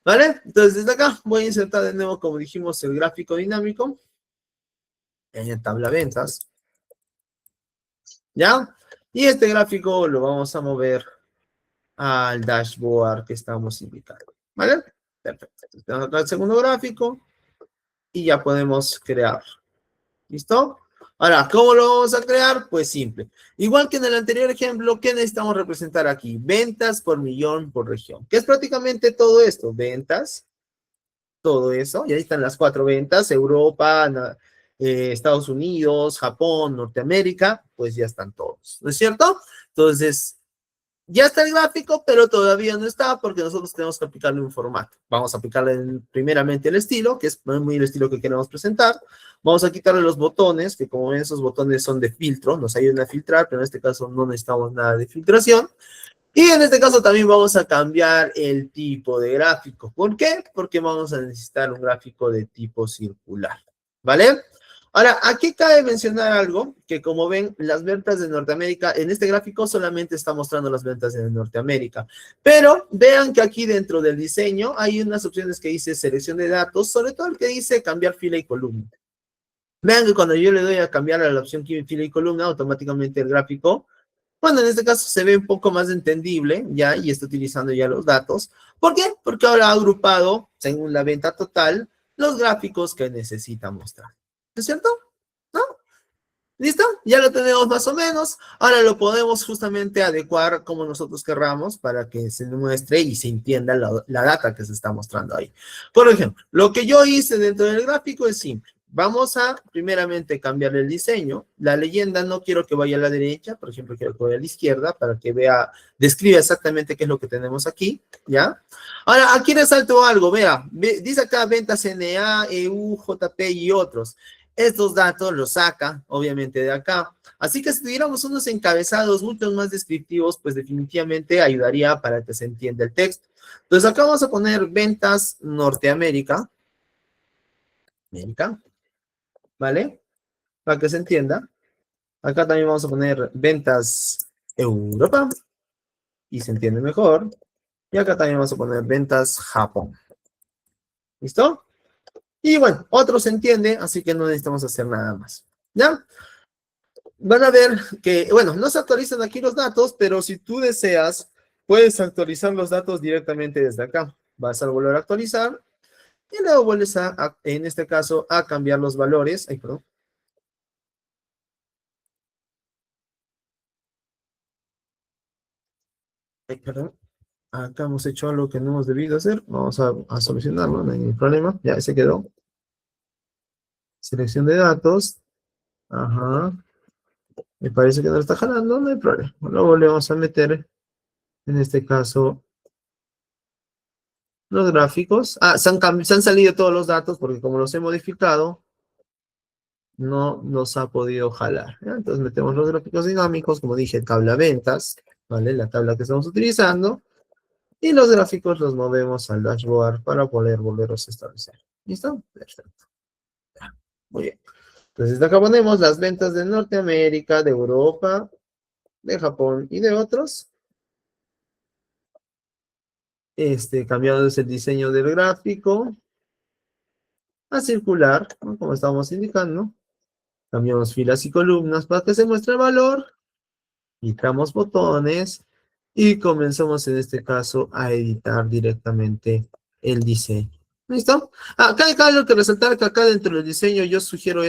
¿Vale? Entonces desde acá voy a insertar de nuevo, como dijimos, el gráfico dinámico en tabla ventas. ¿Ya? Y este gráfico lo vamos a mover al dashboard que estamos indicando. ¿Vale? Perfecto. Tenemos acá el segundo gráfico y ya podemos crear. ¿Listo? Ahora, ¿cómo lo vamos a crear? Pues simple. Igual que en el anterior ejemplo, ¿qué necesitamos representar aquí? Ventas por millón por región. ¿Qué es prácticamente todo esto? Ventas, todo eso. Y ahí están las 4 ventas. Europa, Estados Unidos, Japón, Norteamérica. Pues ya están todos. ¿No es cierto? Entonces, ya está el gráfico, pero todavía no está porque nosotros tenemos que aplicarle un formato. Vamos a aplicarle primeramente el estilo, que es muy el estilo que queremos presentar. Vamos a quitarle los botones, que como ven, esos botones son de filtro, nos ayudan a filtrar, pero en este caso no necesitamos nada de filtración. Y en este caso también vamos a cambiar el tipo de gráfico. ¿Por qué? Porque vamos a necesitar un gráfico de tipo circular. ¿Vale? Ahora, aquí cabe mencionar algo, que como ven, las ventas de Norteamérica, en este gráfico solamente está mostrando las ventas de Norteamérica. Pero vean que aquí dentro del diseño hay unas opciones que dice selección de datos, sobre todo el que dice cambiar fila y columna. Vean que cuando yo le doy a cambiar a la opción fila y columna, automáticamente el gráfico, bueno, en este caso se ve un poco más entendible, ya, y está utilizando ya los datos. ¿Por qué? Porque ahora ha agrupado, según la venta total, los gráficos que necesita mostrar. ¿No es cierto? ¿No? ¿Listo? Ya lo tenemos más o menos. Ahora lo podemos justamente adecuar como nosotros querramos para que se muestre y se entienda la data que se está mostrando ahí. Por ejemplo, lo que yo hice dentro del gráfico es simple. Vamos a primeramente cambiar el diseño. La leyenda no quiero que vaya a la derecha, por ejemplo, quiero que vaya a la izquierda para que vea, describa exactamente qué es lo que tenemos aquí, ¿ya? Ahora, aquí resalto algo, vea, dice acá ventas NA, EU, JP y otros. Estos datos los saca, obviamente, de acá. Así que si tuviéramos unos encabezados mucho más descriptivos, pues definitivamente ayudaría para que se entienda el texto. Entonces acá vamos a poner ventas Norteamérica, América, ¿vale? Para que se entienda. Acá también vamos a poner ventas Europa y se entiende mejor. Y acá también vamos a poner ventas Japón. ¿Listo? Y bueno, otro se entiende, así que no necesitamos hacer nada más. ¿Ya? Van a ver que, bueno, no se actualizan aquí los datos, pero si tú deseas, puedes actualizar los datos directamente desde acá. Vas a volver a actualizar y luego vuelves en este caso, a cambiar los valores. Ay, perdón. Ay, perdón. Acá hemos hecho algo que no hemos debido hacer. Vamos a solucionarlo, no hay ningún problema. Ya se quedó. Selección de datos. Ajá. Me parece que no está jalando, no hay problema. Luego le vamos a meter, en este caso, los gráficos. Se han salido todos los datos porque como los he modificado, no nos ha podido jalar. ¿Ya? Entonces metemos los gráficos dinámicos, como dije, tabla ventas, ¿vale? La tabla que estamos utilizando. Y los gráficos los movemos al dashboard para poder volverlos a establecer. ¿Listo? Perfecto. Muy bien. Entonces acá ponemos las ventas de Norteamérica, de Europa, de Japón y de otros. Cambiamos el diseño del gráfico a circular, ¿no? Como estábamos indicando. Cambiamos filas y columnas para que se muestre el valor. Quitamos botones y comenzamos en este caso a editar directamente el diseño. ¿Listo? Acá hay algo que resaltar que acá dentro del diseño yo sugiero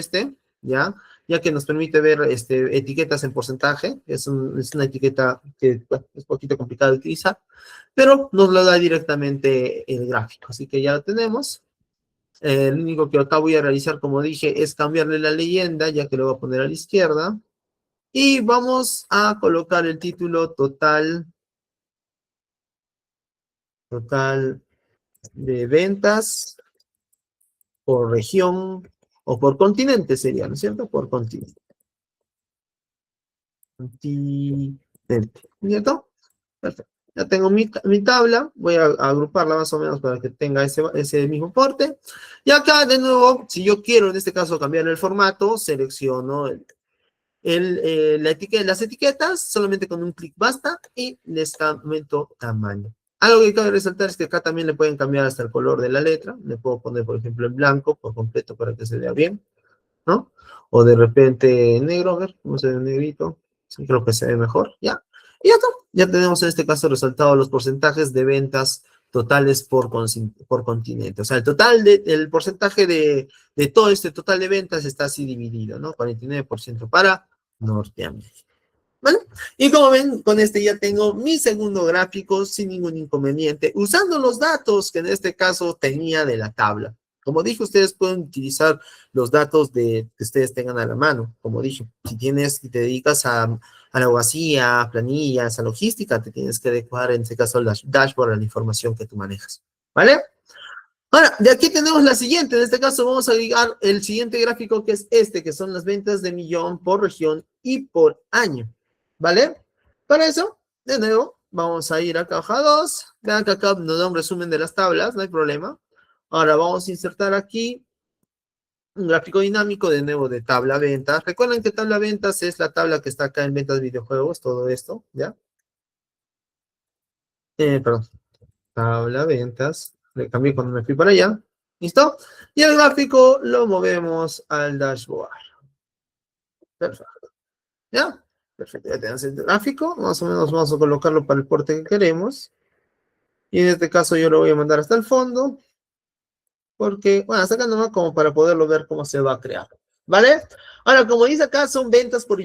ya que nos permite ver etiquetas en porcentaje. Es una etiqueta que bueno, es un poquito complicada de utilizar, pero nos lo da directamente el gráfico. Así que ya lo tenemos. Lo único que acá voy a realizar, como dije, es cambiarle la leyenda, ya que lo voy a poner a la izquierda. Y vamos a colocar el título total de ventas por región o por continente sería, ¿no es cierto? Por continente. ¿Cierto? Perfecto. Ya tengo mi tabla, voy a agruparla más o menos para que tenga ese mismo porte. Y acá, de nuevo, si yo quiero en este caso cambiar el formato, selecciono las etiquetas, solamente con un clic basta y les aumento tamaño. Algo que cabe resaltar es que acá también le pueden cambiar hasta el color de la letra. Le puedo poner, por ejemplo, en blanco por completo para que se vea bien, ¿no? O de repente en negro, a ver, cómo se ve en negrito. Sí, creo que se ve mejor, ¿ya? Y ya está. Ya tenemos en este caso resaltados los porcentajes de ventas totales por continente. O sea, el porcentaje de todo este total de ventas está así dividido, ¿no? 49% para Norteamérica. ¿Vale? Y como ven, con este ya tengo mi segundo gráfico sin ningún inconveniente, usando los datos que en este caso tenía de la tabla. Como dije, ustedes pueden utilizar los datos que ustedes tengan a la mano. Como dije, si te dedicas a la abogacía, a planillas, a logística, te tienes que adecuar en este caso al dashboard, a la información que tú manejas. ¿Vale? Ahora, de aquí tenemos la siguiente. En este caso vamos a agregar el siguiente gráfico que es que son las ventas de millón por región y por año. ¿Vale? Para eso, de nuevo, vamos a ir a caja 2. Vean que acá nos da un resumen de las tablas, no hay problema. Ahora vamos a insertar aquí un gráfico dinámico de nuevo de tabla ventas. Recuerden que tabla ventas es la tabla que está acá en ventas videojuegos, todo esto, ¿ya? Perdón. Tabla ventas. Le cambié cuando me fui para allá. ¿Listo? Y el gráfico lo movemos al dashboard. Perfecto. ¿Ya? Perfecto. Ya tenemos el gráfico. Más o menos vamos a colocarlo para el porte que queremos. Y en este caso yo lo voy a mandar hasta el fondo. Porque, bueno, hasta acá nomás como para poderlo ver cómo se va a crear. ¿Vale? Ahora, como dice acá, son ventas por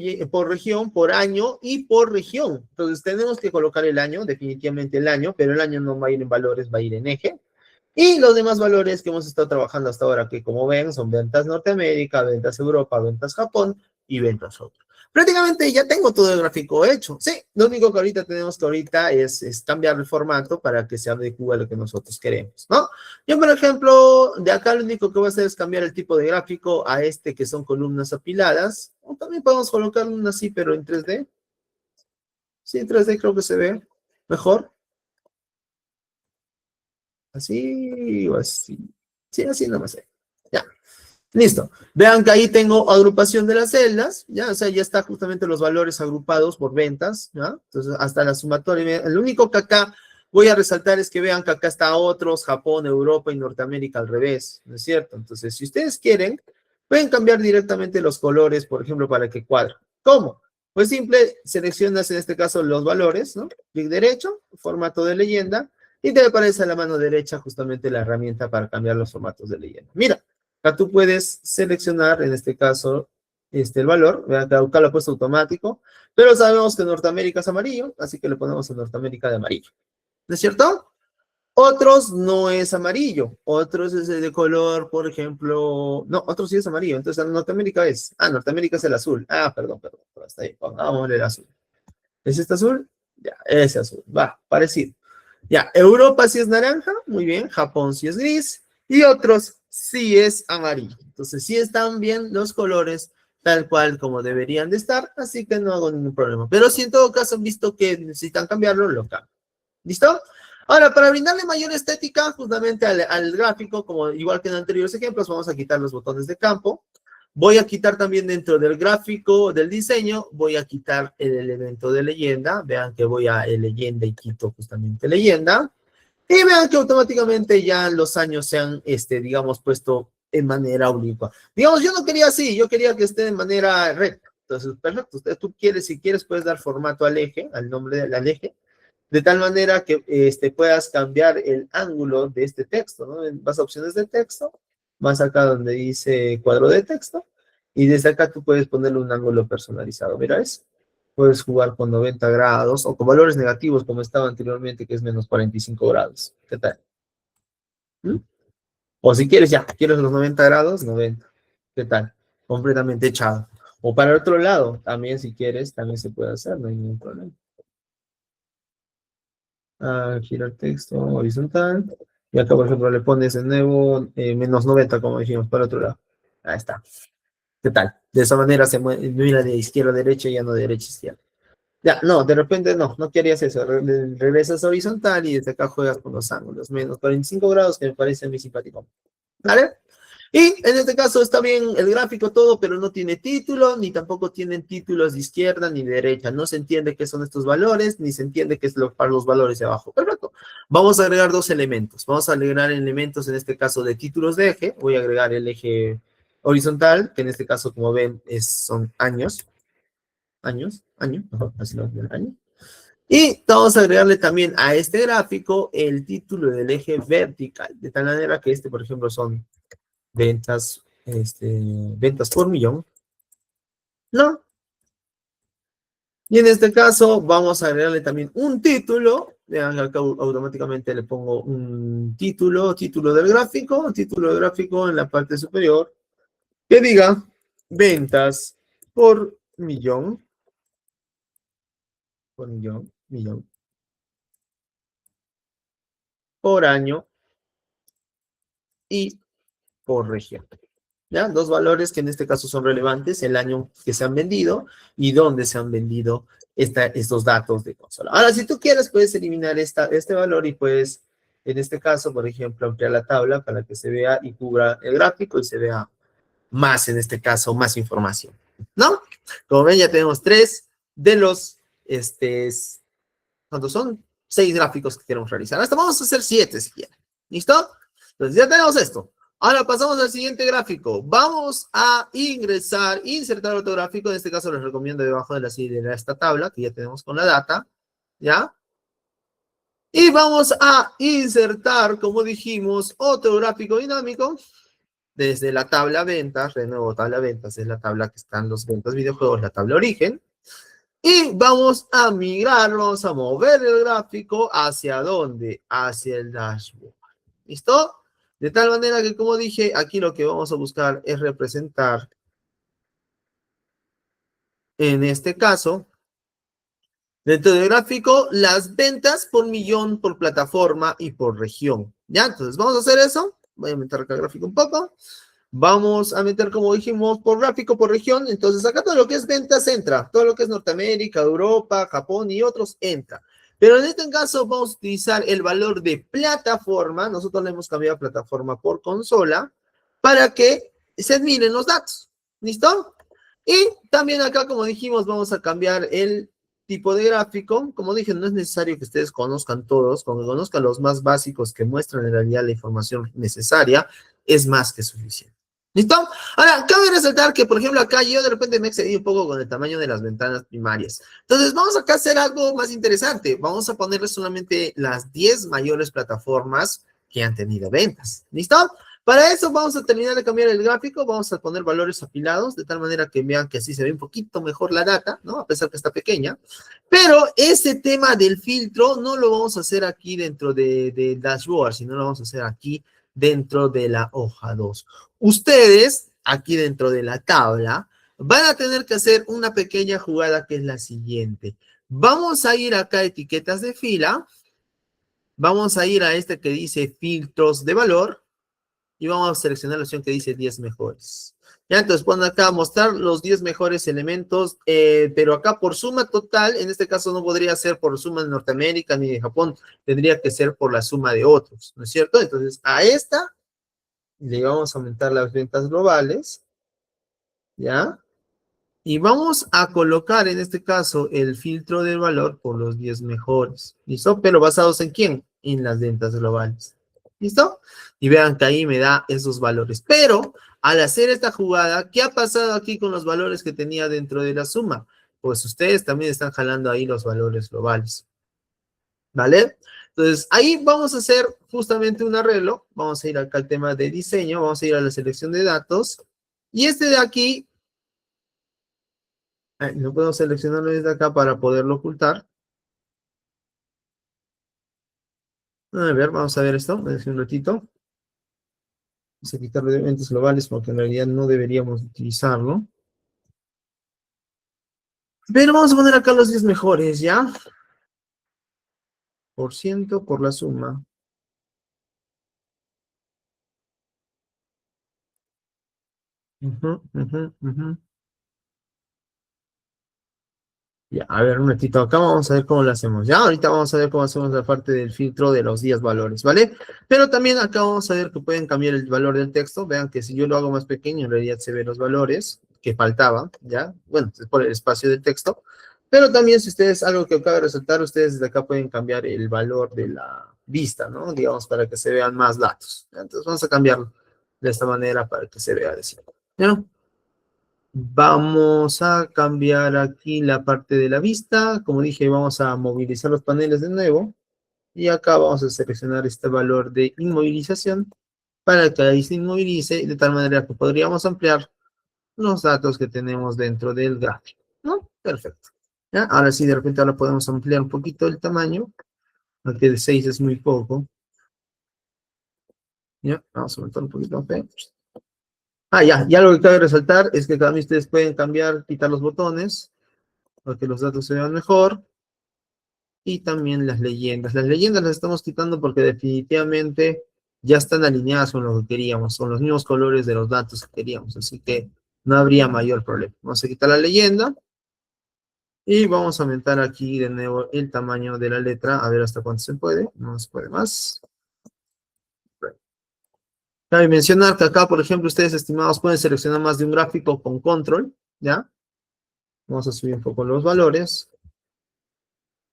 región, por año y por región. Entonces tenemos que colocar el año, definitivamente el año, pero el año no va a ir en valores, va a ir en eje. Y los demás valores que hemos estado trabajando hasta ahora, que como ven, son ventas Norteamérica, ventas Europa, ventas Japón y ventas otro. Prácticamente ya tengo todo el gráfico hecho. Sí, lo único que ahorita tenemos que es cambiar el formato para que se adecue a lo que nosotros queremos, ¿no? Yo, por ejemplo, de acá lo único que voy a hacer es cambiar el tipo de gráfico a que son columnas apiladas. O también podemos colocar una así, pero en 3D. Sí, en 3D creo que se ve mejor. Así o así. Sí, así nomás. Ya. Listo. Vean que ahí tengo agrupación de las celdas, ya, o sea, ya está justamente los valores agrupados por ventas, ¿ya? Entonces, hasta la sumatoria. El único que acá voy a resaltar es que vean que acá está otros, Japón, Europa y Norteamérica al revés, ¿no es cierto? Entonces, si ustedes quieren, pueden cambiar directamente los colores, por ejemplo, para que cuadre. ¿Cómo? Pues simple, seleccionas en este caso los valores, ¿no? Clic derecho, formato de leyenda, y te aparece a la mano derecha justamente la herramienta para cambiar los formatos de leyenda. Mira, acá tú puedes seleccionar, en este caso, el valor. Vean, acá lo he puesto automático, pero sabemos que Norteamérica es amarillo, así que le ponemos a Norteamérica de amarillo. ¿No es cierto? Otros no es amarillo, otros es de color, por ejemplo, no, otros sí es amarillo, entonces Norteamérica Norteamérica es el azul. Perdón, hasta ahí, pongámosle el azul. ¿Es este azul? Ya, ese azul, va, parecido. Ya, Europa sí es naranja, muy bien, Japón sí es gris, y otros sí es amarillo. Entonces sí están bien los colores tal cual como deberían de estar, así que no hago ningún problema. Pero si en todo caso han visto que necesitan cambiarlo, lo cambian. ¿Listo? Ahora, para brindarle mayor estética justamente al gráfico, como igual que en anteriores ejemplos, vamos a quitar los botones de campo. Voy a quitar también dentro del gráfico del diseño, voy a quitar el elemento de leyenda. Vean que voy a leyenda y quito justamente leyenda. Y vean que automáticamente ya los años se han, digamos, puesto en manera oblicua. Digamos, yo no quería así, yo quería que esté de manera recta. Entonces, perfecto. Tú quieres, si quieres, puedes dar formato al eje, al nombre del eje, de tal manera que puedas cambiar el ángulo de este texto, ¿no? Vas a opciones de texto, vas acá donde dice cuadro de texto, y desde acá tú puedes ponerle un ángulo personalizado. Mira eso. Puedes jugar con 90 grados o con valores negativos como estaba anteriormente, que es menos 45 grados. ¿Qué tal? ¿Mm? O si quieres, ya, quieres los 90 grados, 90. ¿Qué tal? Completamente echado. O para el otro lado, también si quieres, también se puede hacer, no hay ningún problema. Girar texto horizontal. Y acá, por ejemplo, le pones de nuevo menos 90, como dijimos, para otro lado. Ahí está. ¿Qué tal? De esa manera se mira de izquierda a derecha y ya no de derecha a izquierda. Ya, no, de repente no querías eso. Regresas horizontal y desde acá juegas con los ángulos. Menos 45 grados, que me parece muy simpático. ¿Vale? Y en este caso está bien el gráfico todo, pero no tiene título, ni tampoco tienen títulos de izquierda ni de derecha. No se entiende qué son estos valores, ni se entiende qué es para los valores de abajo. Perfecto. Vamos a agregar dos elementos. Vamos a agregar elementos, en este caso, de títulos de eje. Voy a agregar el eje horizontal, que en este caso, como ven, son años. Año, mejor, así lo ven, año. Y vamos a agregarle también a este gráfico el título del eje vertical, de tal manera que por ejemplo, son ventas, ventas por millón, ¿no? Y en este caso vamos a agregarle también un título, vean acá automáticamente le pongo un título del gráfico en la parte superior, que diga ventas por millón, por año y por región. ¿Ya? Dos valores que en este caso son relevantes, el año que se han vendido y dónde se han vendido estos datos de consola. Ahora, si tú quieres, puedes eliminar este valor y puedes, en este caso, por ejemplo, ampliar la tabla para que se vea y cubra el gráfico y se vea más, en este caso, más información. ¿No? Como ven, ya tenemos tres de los, ¿cuántos son? 6 gráficos que queremos realizar. Hasta vamos a hacer 7 si quieren. ¿Listo? Entonces ya tenemos esto. Ahora pasamos al siguiente gráfico. Vamos a insertar otro gráfico. En este caso les recomiendo debajo de esta tabla que ya tenemos con la data. ¿Ya? Y vamos a insertar, como dijimos, otro gráfico dinámico desde la tabla ventas. De nuevo, tabla ventas es la tabla que están los ventas videojuegos, la tabla origen. Y vamos a migrar, vamos a mover el gráfico hacia dónde, hacia el dashboard. ¿Listo? De tal manera que, como dije, aquí lo que vamos a buscar es representar, en este caso, dentro del gráfico, las ventas por millón, por plataforma y por región. ¿Ya? Entonces, vamos a hacer eso. Voy a aumentar acá el gráfico un poco. Vamos a meter, como dijimos, por gráfico, por región. Entonces, acá todo lo que es ventas entra. Todo lo que es Norteamérica, Europa, Japón y otros entra. Pero en este caso vamos a utilizar el valor de plataforma. Nosotros le hemos cambiado plataforma por consola para que se admiren los datos. ¿Listo? Y también acá, como dijimos, vamos a cambiar el tipo de gráfico. Como dije, no es necesario que ustedes conozcan todos. Con que conozcan los más básicos que muestran en realidad la información necesaria, es más que suficiente. ¿Listo? Ahora, cabe resaltar que, por ejemplo, acá yo de repente me excedí un poco con el tamaño de las ventanas primarias. Entonces, vamos acá a hacer algo más interesante. Vamos a ponerle solamente las 10 mayores plataformas que han tenido ventas. ¿Listo? Para eso vamos a terminar de cambiar el gráfico, vamos a poner valores apilados, de tal manera que vean que así se ve un poquito mejor la data, ¿no? A pesar que está pequeña. Pero ese tema del filtro no lo vamos a hacer aquí dentro de Dashboard, sino lo vamos a hacer aquí dentro de la hoja 2. Ustedes, aquí dentro de la tabla, van a tener que hacer una pequeña jugada que es la siguiente. Vamos a ir acá a etiquetas de fila Vamos a ir a este que dice filtros de valor y vamos a seleccionar la opción que dice 10 mejores. Ya, entonces ponen acá mostrar los 10 mejores elementos, pero acá por suma total, en este caso no podría ser por suma de Norteamérica ni de Japón, tendría que ser por la suma de otros, ¿no es cierto? Entonces a esta le vamos a aumentar las ventas globales, ¿ya? Y vamos a colocar en este caso el filtro de valor por los 10 mejores. ¿Listo? Pero basados en quién? En las ventas globales. ¿Listo? Y vean que ahí me da esos valores. Pero al hacer esta jugada, ¿qué ha pasado aquí con los valores que tenía dentro de la suma? Pues ustedes también están jalando ahí los valores globales. ¿Vale? Entonces, ahí vamos a hacer justamente un arreglo. Vamos a ir acá al tema de diseño. Vamos a ir a la selección de datos. Y este de aquí no puedo seleccionarlo desde acá para poderlo ocultar. A ver, vamos a ver esto. Déjenme un ratito. Vamos a quitar de eventos globales porque en realidad no deberíamos utilizarlo. Pero vamos a poner acá los 10 mejores, ¿ya? Por ciento por la suma. Ya, a ver, un ratito acá, vamos a ver cómo lo hacemos. Ya, ahorita vamos a ver cómo hacemos la parte del filtro de los 10 valores, ¿vale? Pero también acá vamos a ver que pueden cambiar el valor del texto. Vean que si yo lo hago más pequeño, en realidad se ven los valores que faltaban, ¿ya? Bueno, es por el espacio del texto. Pero también si ustedes, algo que cabe resaltar, ustedes desde acá pueden cambiar el valor de la vista, ¿no? Digamos, para que se vean más datos. Entonces vamos a cambiarlo de esta manera para que se vea así. ¿Ya? Vamos a cambiar aquí la parte de la vista. Como dije, vamos a movilizar los paneles de nuevo. Y acá vamos a seleccionar este valor de inmovilización para que ahí se inmovilice de tal manera que podríamos ampliar los datos que tenemos dentro del gráfico. ¿No? Perfecto. ¿Ya? Ahora sí, de repente ahora podemos ampliar un poquito el tamaño, porque de 6 es muy poco. ¿Ya? Vamos a aumentar un poquito. ¿Ok? Ya lo que cabe resaltar es que también ustedes pueden cambiar, quitar los botones, para que los datos se vean mejor. Y también las leyendas. Las leyendas las estamos quitando porque definitivamente ya están alineadas con lo que queríamos, son los mismos colores de los datos que queríamos, así que no habría mayor problema. Vamos a quitar la leyenda y vamos a aumentar aquí de nuevo el tamaño de la letra, a ver hasta cuánto se puede, no se puede más. Cabe mencionar que acá, por ejemplo, ustedes estimados pueden seleccionar más de un gráfico con control, ¿ya? Vamos a subir un poco los valores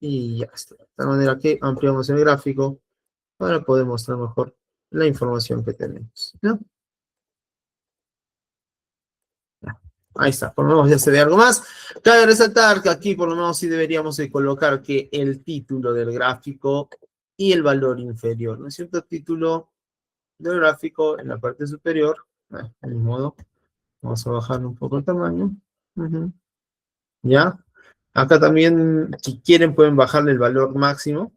y ya está. De tal manera que ampliamos el gráfico para poder mostrar mejor la información que tenemos. ¿Ya? Ahí está, por lo menos ya se ve algo más. Cabe resaltar que aquí por lo menos sí deberíamos de colocar que el título del gráfico y el valor inferior, ¿no es cierto? El título del gráfico en la parte superior, de modo, vamos a bajar un poco el tamaño. ¿Ya? Acá también, si quieren, pueden bajarle el valor máximo.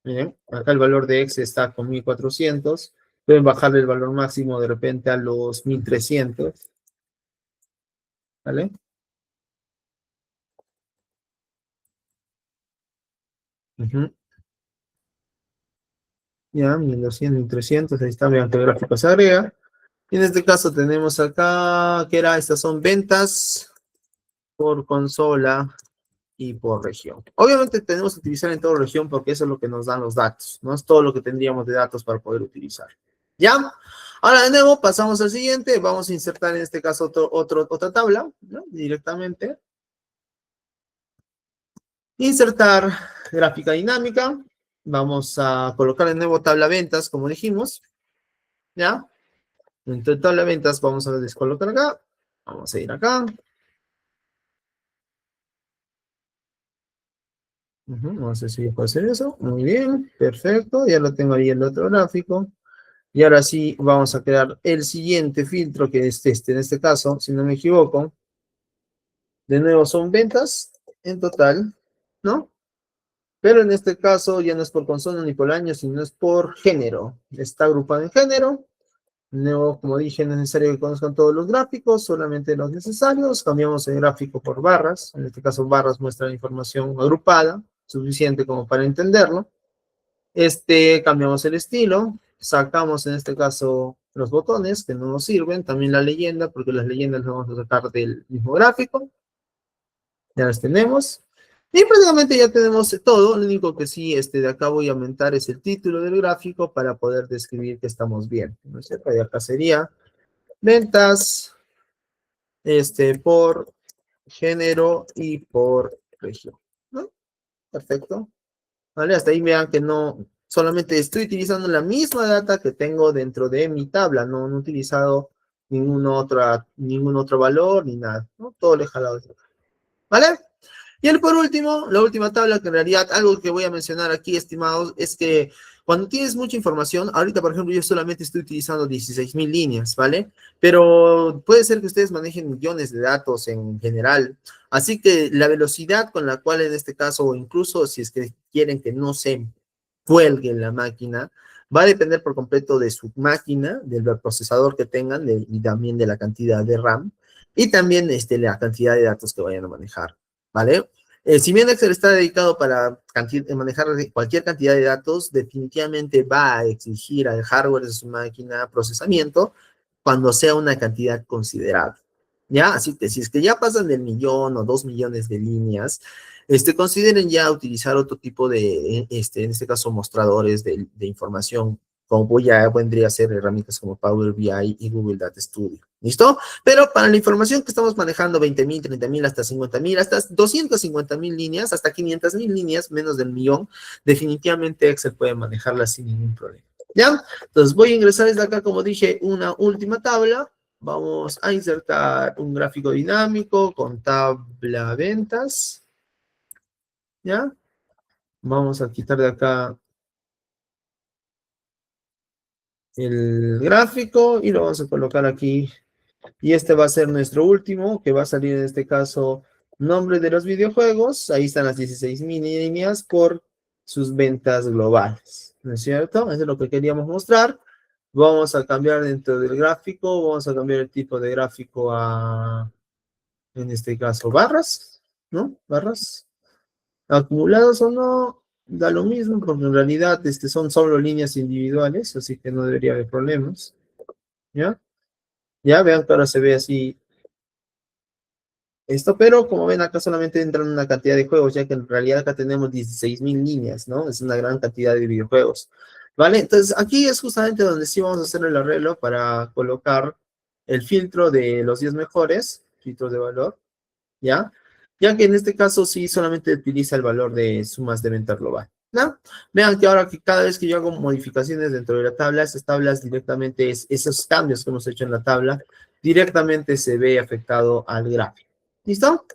Miren, acá el valor de X está con 1400. Pueden bajarle el valor máximo de repente a los 1300. ¿Vale? Ya, 1200, 1300, ahí está, vean qué gráfico se agrega. Y en este caso tenemos acá, ¿qué era? Estas son ventas por consola y por región. Obviamente tenemos que utilizar en toda región porque eso es lo que nos dan los datos, no es todo lo que tendríamos de datos para poder utilizar. ¿Ya? Ahora de nuevo pasamos al siguiente, vamos a insertar en este caso otra tabla, ¿no? Directamente. Insertar gráfica dinámica, vamos a colocar de nuevo tabla ventas como dijimos, ¿ya? Dentro de tabla ventas vamos a descolocar acá, vamos a ir acá. Vamos a ver si puedo hacer eso. Muy bien, perfecto. Ya lo tengo ahí el otro gráfico. Y ahora sí vamos a crear el siguiente filtro, que es este, en este caso, si no me equivoco. De nuevo son ventas en total, ¿no? Pero en este caso ya no es por consola ni por año, sino es por género. Está agrupado en género. De nuevo, como dije, no es necesario que conozcan todos los gráficos, solamente los necesarios. Cambiamos el gráfico por barras. En este caso, barras muestran información agrupada, suficiente como para entenderlo. Cambiamos el estilo, sacamos en este caso los botones que no nos sirven, también la leyenda, porque las leyendas las vamos a sacar del mismo gráfico. Ya las tenemos. Y prácticamente ya tenemos todo. Lo único que sí, de acá voy a aumentar es el título del gráfico para poder describir que estamos bien. ¿No es cierto? Y acá sería ventas, por género y por región. ¿No? Perfecto. ¿Vale? Hasta ahí vean que no, solamente estoy utilizando la misma data que tengo dentro de mi tabla. No he utilizado ningún otro valor ni nada. ¿No? Todo le he jalado. ¿Vale? Y el por último, la última tabla, que en realidad algo que voy a mencionar aquí, estimados, es que cuando tienes mucha información, ahorita por ejemplo yo solamente estoy utilizando 16,000 líneas, ¿vale? Pero puede ser que ustedes manejen millones de datos en general, así que la velocidad con la cual en este caso, o incluso si es que quieren que no se cuelgue la máquina, va a depender por completo de su máquina, del procesador que tengan y también de la cantidad de RAM y también la cantidad de datos que vayan a manejar. ¿Vale? Si bien Excel está dedicado para manejar cualquier cantidad de datos, definitivamente va a exigir al hardware de su máquina procesamiento cuando sea una cantidad considerable. ¿Ya? Así que si es que ya pasan del 1,000,000 o 2,000,000 de líneas, consideren ya utilizar otro tipo de, en este caso, mostradores de información, como ya vendría a ser herramientas como Power BI y Google Data Studio. ¿Listo? Pero para la información que estamos manejando, 20,000, 30,000, hasta 50,000, hasta 250,000 líneas, hasta 500,000 líneas, menos del 1,000,000, definitivamente Excel puede manejarla sin ningún problema. ¿Ya? Entonces voy a ingresar desde acá, como dije, una última tabla. Vamos a insertar un gráfico dinámico con tabla ventas. ¿Ya? Vamos a quitar de acá el gráfico y lo vamos a colocar aquí. Y este va a ser nuestro último, que va a salir en este caso nombre de los videojuegos. Ahí están las 16,000 líneas por sus ventas globales. ¿No es cierto? Eso es lo que queríamos mostrar. Vamos a cambiar dentro del gráfico, vamos a cambiar el tipo de gráfico a, en este caso, barras, ¿no? Barras. Acumulados o no, da lo mismo, porque en realidad son solo líneas individuales, así que no debería haber problemas. ¿Ya? Ya vean que ahora se ve así esto, pero como ven acá solamente entran una cantidad de juegos, ya que en realidad acá tenemos 16,000 líneas, ¿no? Es una gran cantidad de videojuegos, ¿vale? Entonces aquí es justamente donde sí vamos a hacer el arreglo para colocar el filtro de los 10 mejores, filtros de valor, ¿ya? Ya que en este caso sí solamente utiliza el valor de sumas de venta global, ¿no? Vean que ahora que cada vez que yo hago modificaciones dentro de la tabla, esas tablas directamente, esos cambios que hemos hecho en la tabla, directamente se ve afectado al gráfico. ¿Listo?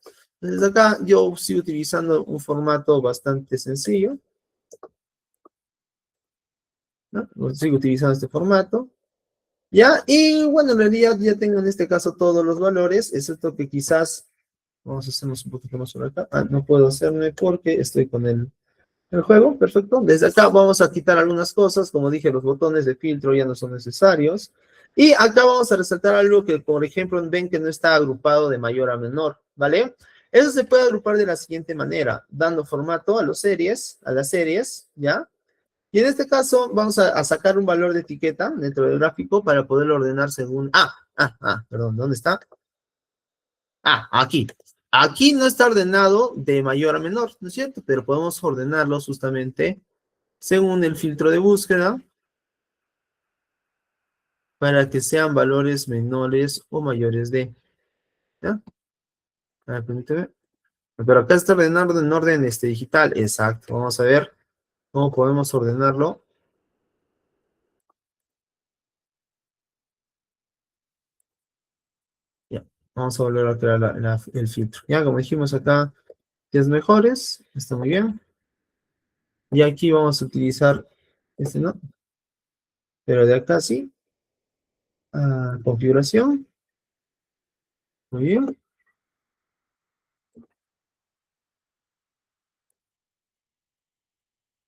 Desde acá yo sigo utilizando un formato bastante sencillo, ¿no? Sigo utilizando este formato. ¿Ya? Y bueno, en realidad ya tengo en este caso todos los valores, excepto que quizás, vamos a hacernos un poquito más sobre acá. No puedo hacerme porque estoy con el juego, perfecto. Desde acá vamos a quitar algunas cosas, como dije, los botones de filtro ya no son necesarios. Y acá vamos a resaltar algo que, por ejemplo, ven que no está agrupado de mayor a menor, ¿vale? Eso se puede agrupar de la siguiente manera, dando formato a las series, ¿ya? Y en este caso vamos a sacar un valor de etiqueta dentro del gráfico para poderlo ordenar según... perdón, ¿dónde está? Aquí. Aquí no está ordenado de mayor a menor, ¿no es cierto? Pero podemos ordenarlo justamente según el filtro de búsqueda para que sean valores menores o mayores de, ¿ya? Permíteme. Pero acá está ordenado en orden digital, exacto. Vamos a ver cómo podemos ordenarlo. Ya, vamos a volver a crear el filtro. Ya, como dijimos acá, 10 mejores, está muy bien. Y aquí vamos a utilizar ¿no? Pero de acá sí, configuración, muy bien.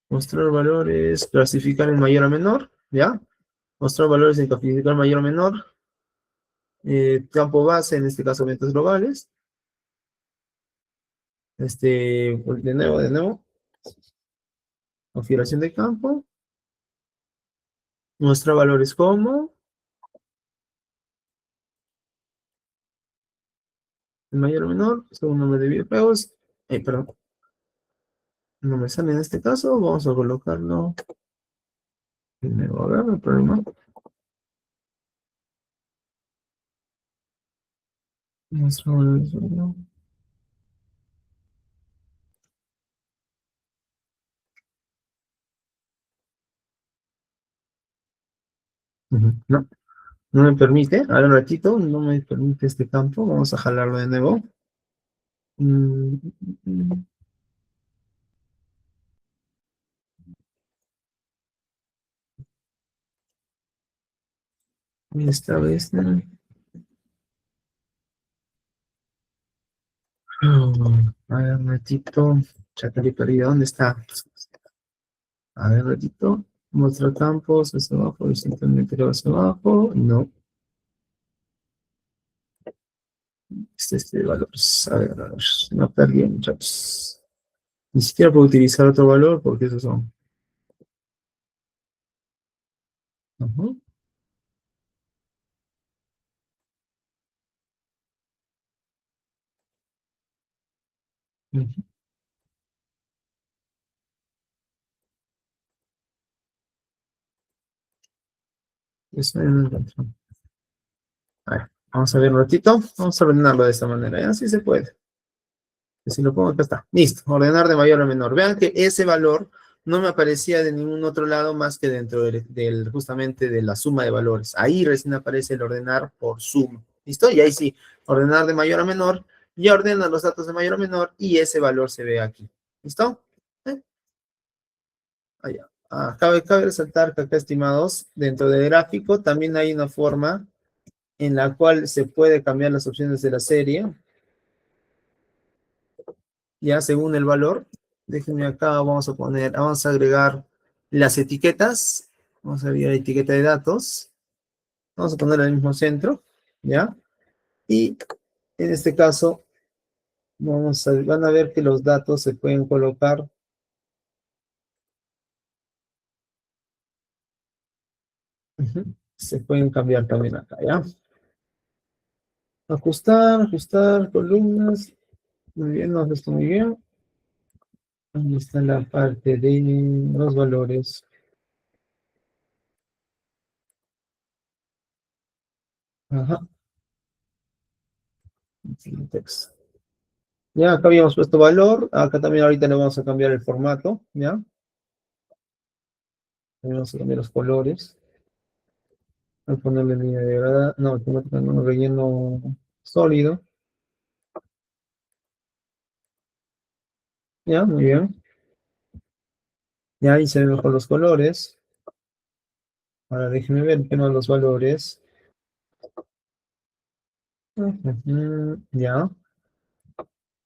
Mostrar valores, clasificar en mayor a menor, ¿ya? Mostrar valores en clasificar mayor a menor. Campo base, en este caso ventas globales. De nuevo. configuración de campo, muestra valores como el mayor o menor, según nombre de videojuegos, perdón, no me sale en este caso, vamos a colocarlo primero, a ver, el problema. Muestra valores, ¿no? Ujú, no, no me permite, ahora un ratito, no me permite este campo, vamos a jalarlo de nuevo. Mm, mm, mm. Esta vez, ¿no? A ver, un ratito, ya te he perdido, ¿dónde está? A ver, un ratito, muestra campos, hacia abajo, horizontalmente hacia abajo, no, este de valores, a ver, no perdí, muchachos. Ni siquiera puedo utilizar otro valor porque esos son. Ujú, ujú, eso ya no encuentro. A ver, vamos a ver un ratito, vamos a ordenarlo de esta manera, ya, sí se puede. Si lo pongo acá está. Listo. Ordenar de mayor a menor. Vean que ese valor no me aparecía de ningún otro lado más que dentro justamente de la suma de valores. Ahí recién aparece el ordenar por suma. ¿Listo? Y ahí sí, ordenar de mayor a menor. Ya ordena los datos de mayor a menor y ese valor se ve aquí. ¿Listo? ¿Eh? Allá. Cabe resaltar que acá, estimados, dentro del gráfico también hay una forma en la cual se puede cambiar las opciones de la serie. Ya según el valor. Déjenme acá, vamos a agregar las etiquetas. Vamos a agregar etiqueta de datos. Vamos a poner al mismo centro, ¿ya? Y en este caso, van a ver que los datos se pueden colocar, se pueden cambiar también acá, ¿ya? Ajustar, columnas. Muy bien, nos está muy bien. Ahí está la parte de los valores. Ajá. Text. Ya, acá habíamos puesto valor. Acá también ahorita le vamos a cambiar el formato, ¿ya? Vamos a cambiar los colores. Voy a ponerle línea de grada. No, automáticamente no, relleno sólido. Ya, muy bien. Ya ahí se ven mejor los colores. Ahora déjenme ver el tema de los valores. Ya.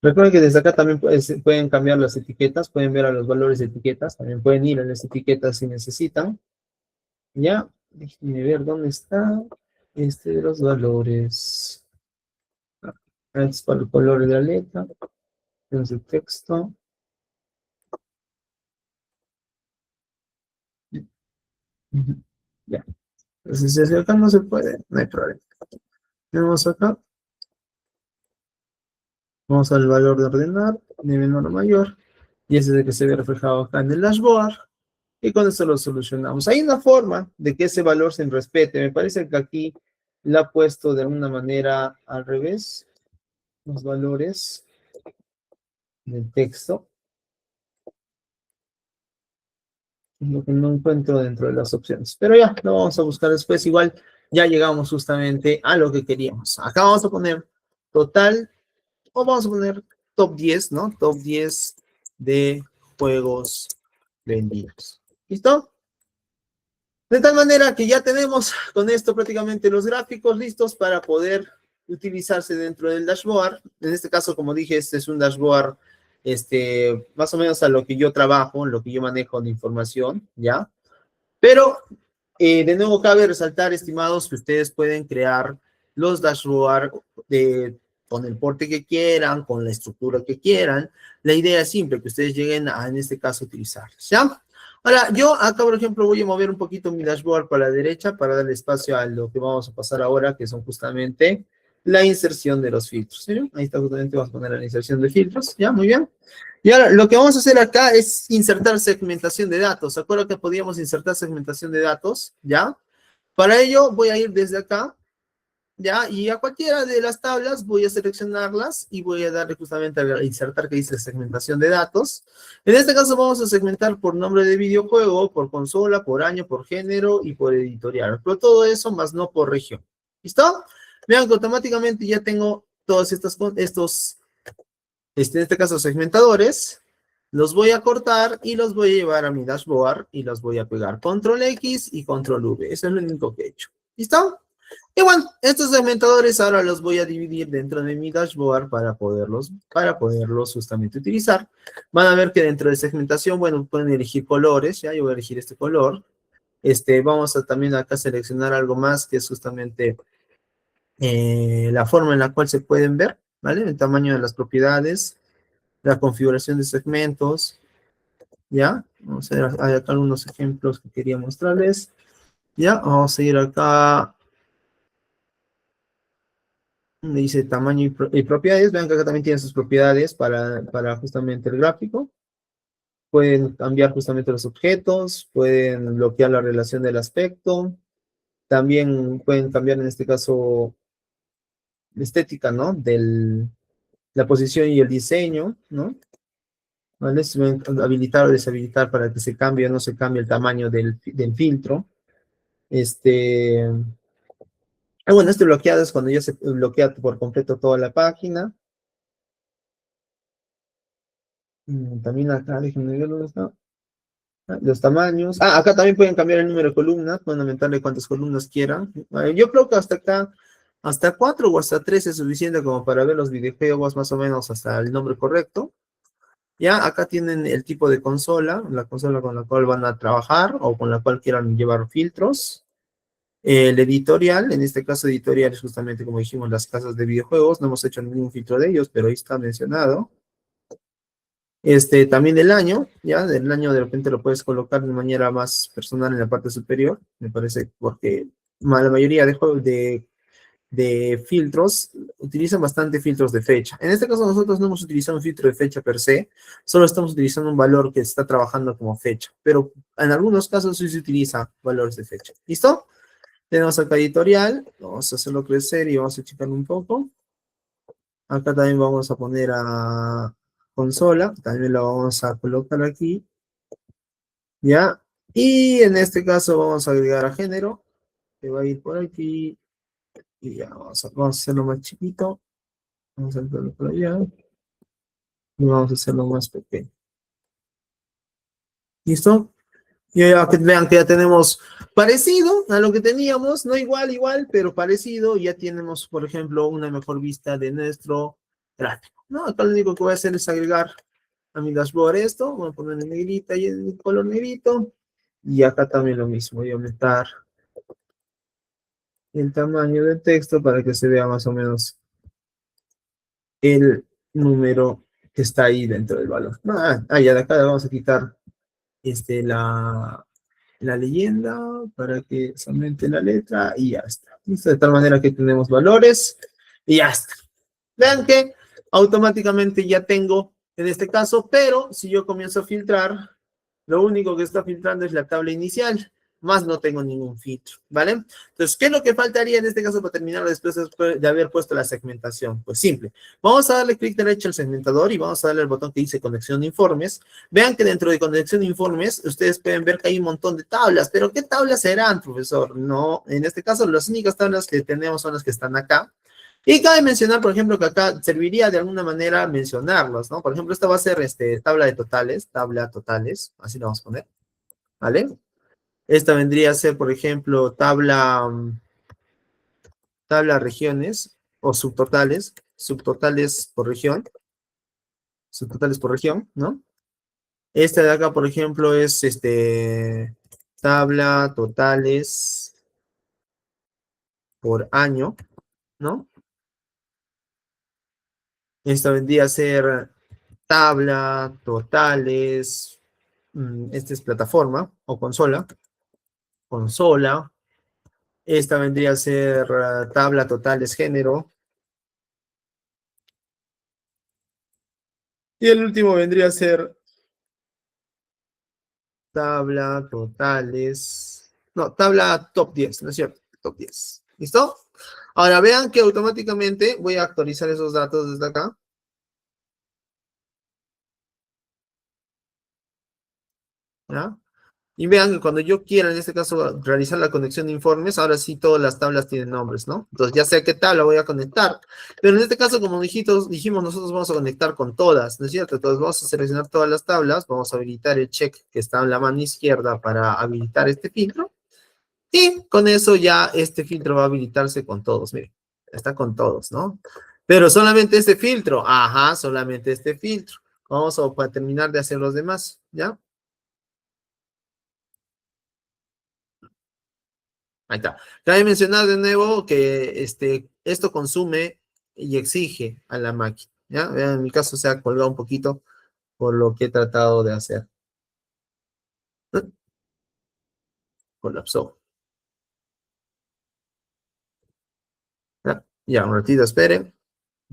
Recuerden que desde acá también pueden cambiar las etiquetas. Pueden ver a los valores de etiquetas. También pueden ir a las etiquetas si necesitan. Ya. Déjenme ver dónde está este de los valores. Este es para el color de la letra. Tenemos el texto. Ujú. Ya. Entonces, si acá no se puede, no hay problema. Tenemos acá, vamos al valor de ordenar, de menor a mayor, y ese es el que se ve reflejado acá en el dashboard, y con eso lo solucionamos. Hay una forma de que ese valor se respete, me parece que aquí la ha puesto de alguna manera al revés, los valores del texto, es lo que no encuentro dentro de las opciones, pero ya, lo vamos a buscar después, igual ya llegamos justamente a lo que queríamos. Acá vamos a poner total, o vamos a poner top 10, ¿no? Top 10 de juegos vendidos. ¿Listo? De tal manera que ya tenemos con esto prácticamente los gráficos listos para poder utilizarse dentro del dashboard. En este caso, como dije, este es un dashboard más o menos a lo que yo trabajo, lo que yo manejo de información, ¿ya? Pero, de nuevo, cabe resaltar, estimados, que ustedes pueden crear los dashboard con el porte que quieran, con la estructura que quieran. La idea es simple, que ustedes lleguen a, en este caso, utilizarlos, ¿ya? Ahora, yo acá, por ejemplo, voy a mover un poquito mi dashboard para la derecha para darle espacio a lo que vamos a pasar ahora, que son justamente la inserción de los filtros. ¿Sí? Ahí está, justamente vamos a poner la inserción de filtros. ¿Ya? Muy bien. Y ahora, lo que vamos a hacer acá es insertar segmentación de datos. ¿Se acuerdan que podíamos insertar segmentación de datos? ¿Ya? Para ello, voy a ir desde acá, ¿ya? Y a cualquiera de las tablas voy a seleccionarlas y voy a darle justamente a insertar que dice segmentación de datos. En este caso vamos a segmentar por nombre de videojuego, por consola, por año, por género y por editorial. Pero todo eso más no por región. ¿Listo? Vean que automáticamente ya tengo todos estos, en este caso segmentadores. Los voy a cortar y los voy a llevar a mi dashboard y los voy a pegar control X y control V. Eso es lo único que he hecho. ¿Listo? Y bueno, estos segmentadores ahora los voy a dividir dentro de mi dashboard para poderlos justamente utilizar. Van a ver que dentro de segmentación, bueno, pueden elegir colores, ya yo voy a elegir este color. Vamos a también acá seleccionar algo más que es justamente la forma en la cual se pueden ver, ¿vale? El tamaño de las propiedades, la configuración de segmentos, ¿ya? Vamos a ver, hay acá algunos ejemplos que quería mostrarles. Ya, vamos a ir acá. Me dice tamaño y propiedades. Vean que acá también tiene sus propiedades para justamente el gráfico. Pueden cambiar justamente los objetos, pueden bloquear la relación del aspecto. También pueden cambiar en este caso la estética, ¿no? La posición y el diseño, ¿no? ¿Vale? Se pueden habilitar o deshabilitar para que se cambie o no se cambie el tamaño del filtro. Bueno, este bloqueado es cuando ya se bloquea por completo toda la página. También acá, déjenme ver dónde está. Los tamaños. Acá también pueden cambiar el número de columnas, pueden aumentarle cuantas columnas quieran. Yo creo que hasta acá, hasta 4 o hasta 3 es suficiente como para ver los videojuegos más o menos hasta el nombre correcto. Ya, acá tienen el tipo de consola, la consola con la cual van a trabajar o con la cual quieran llevar filtros. El editorial, en este caso editorial es justamente como dijimos las casas de videojuegos, no hemos hecho ningún filtro de ellos, pero ahí está mencionado. También del año, ya, del año de repente lo puedes colocar de manera más personal en la parte superior, me parece, porque la mayoría de juegos de filtros utilizan bastante filtros de fecha. En este caso nosotros no hemos utilizado un filtro de fecha per se, solo estamos utilizando un valor que está trabajando como fecha, pero en algunos casos sí se utiliza valores de fecha. ¿Listo? Tenemos acá editorial, vamos a hacerlo crecer y vamos a checarlo un poco. Acá también vamos a poner a consola, también lo vamos a colocar aquí, ¿ya? Y en este caso vamos a agregar a género, que va a ir por aquí, y ya, vamos a hacerlo más chiquito, vamos a hacerlo por allá, y vamos a hacerlo más pequeño. ¿Listo? Y ya que vean que ya tenemos parecido a lo que teníamos, no igual, pero parecido, ya tenemos, por ejemplo, una mejor vista de nuestro gráfico, ¿no? Acá lo único que voy a hacer es agregar a mi dashboard esto, voy a poner en negrita y en color negrito, y acá también lo mismo, voy a aumentar el tamaño del texto para que se vea más o menos el número que está ahí dentro del valor. Ya de acá le vamos a quitar la leyenda para que se aumente la letra y ya está. ¿Listo? De tal manera que tenemos valores y ya está. Vean que automáticamente ya tengo en este caso, pero si yo comienzo a filtrar, lo único que está filtrando es la tabla inicial, más no tengo ningún filtro, ¿vale? Entonces, ¿qué es lo que faltaría en este caso para terminar después de haber puesto la segmentación? Pues simple, vamos a darle clic derecho al segmentador y vamos a darle el botón que dice conexión de informes. Vean que dentro de conexión de informes, ustedes pueden ver que hay un montón de tablas, pero ¿qué tablas serán, profesor? No, en este caso, las únicas tablas que tenemos son las que están acá. Y cabe mencionar, por ejemplo, que acá serviría de alguna manera mencionarlos, ¿no? Por ejemplo, esta va a ser tabla de totales, tabla totales, así lo vamos a poner, ¿vale? Esta vendría a ser, por ejemplo, tabla regiones o subtotales por región, ¿no? Esta de acá, por ejemplo, es tabla totales por año, ¿no? Esta vendría a ser tabla totales esta es plataforma o consola. Consola. Esta vendría a ser tabla totales género. Y el último vendría a ser tabla totales. No, tabla top 10, ¿no es cierto? Top 10. ¿Listo? Ahora vean que automáticamente voy a actualizar esos datos desde acá. ¿Ya? Y vean que cuando yo quiera, en este caso, realizar la conexión de informes, ahora sí todas las tablas tienen nombres, ¿no? Entonces ya sé a qué tabla voy a conectar. Pero en este caso, como dijimos, nosotros vamos a conectar con todas, ¿no es cierto? Entonces vamos a seleccionar todas las tablas, vamos a habilitar el check que está en la mano izquierda para habilitar este filtro. Y con eso ya este filtro va a habilitarse con todos, miren, está con todos, ¿no? Pero solamente este filtro, ajá, solamente este filtro. Vamos a terminar de hacer los demás, ¿ya? Ahí está. Cabe mencionar de nuevo que esto consume y exige a la máquina, ¿ya? Vean, en mi caso se ha colgado un poquito por lo que he tratado de hacer. Colapsó. ¿Ya? Ya, un ratito, espere.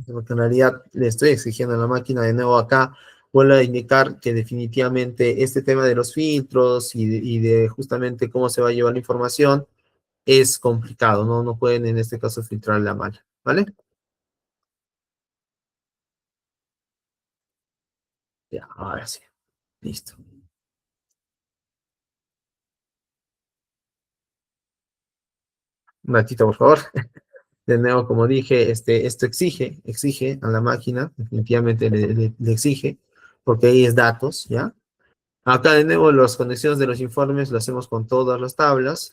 Porque en realidad le estoy exigiendo a la máquina de nuevo acá. Vuelvo a indicar que definitivamente este tema de los filtros y de justamente cómo se va a llevar la información es complicado, ¿no? No pueden en este caso filtrar la mala, ¿vale? Ya, ahora sí. Listo. Un ratito, por favor. De nuevo, como dije, esto exige a la máquina, definitivamente le exige, porque ahí es datos, ¿ya? Acá de nuevo las conexiones de los informes lo hacemos con todas las tablas.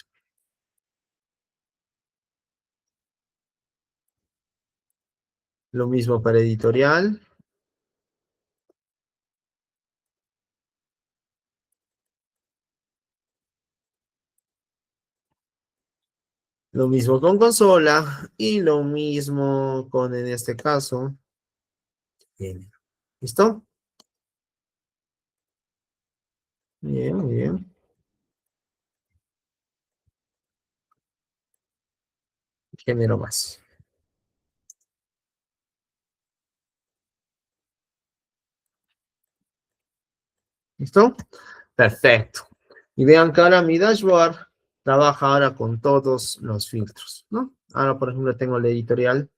Lo mismo para editorial. Lo mismo con consola y lo mismo con, en este caso, género. ¿Listo? Bien, muy bien. Género más. ¿Listo? Perfecto. Y vean que ahora mi dashboard trabaja ahora con todos los filtros, ¿no? Ahora, por ejemplo, tengo el editorial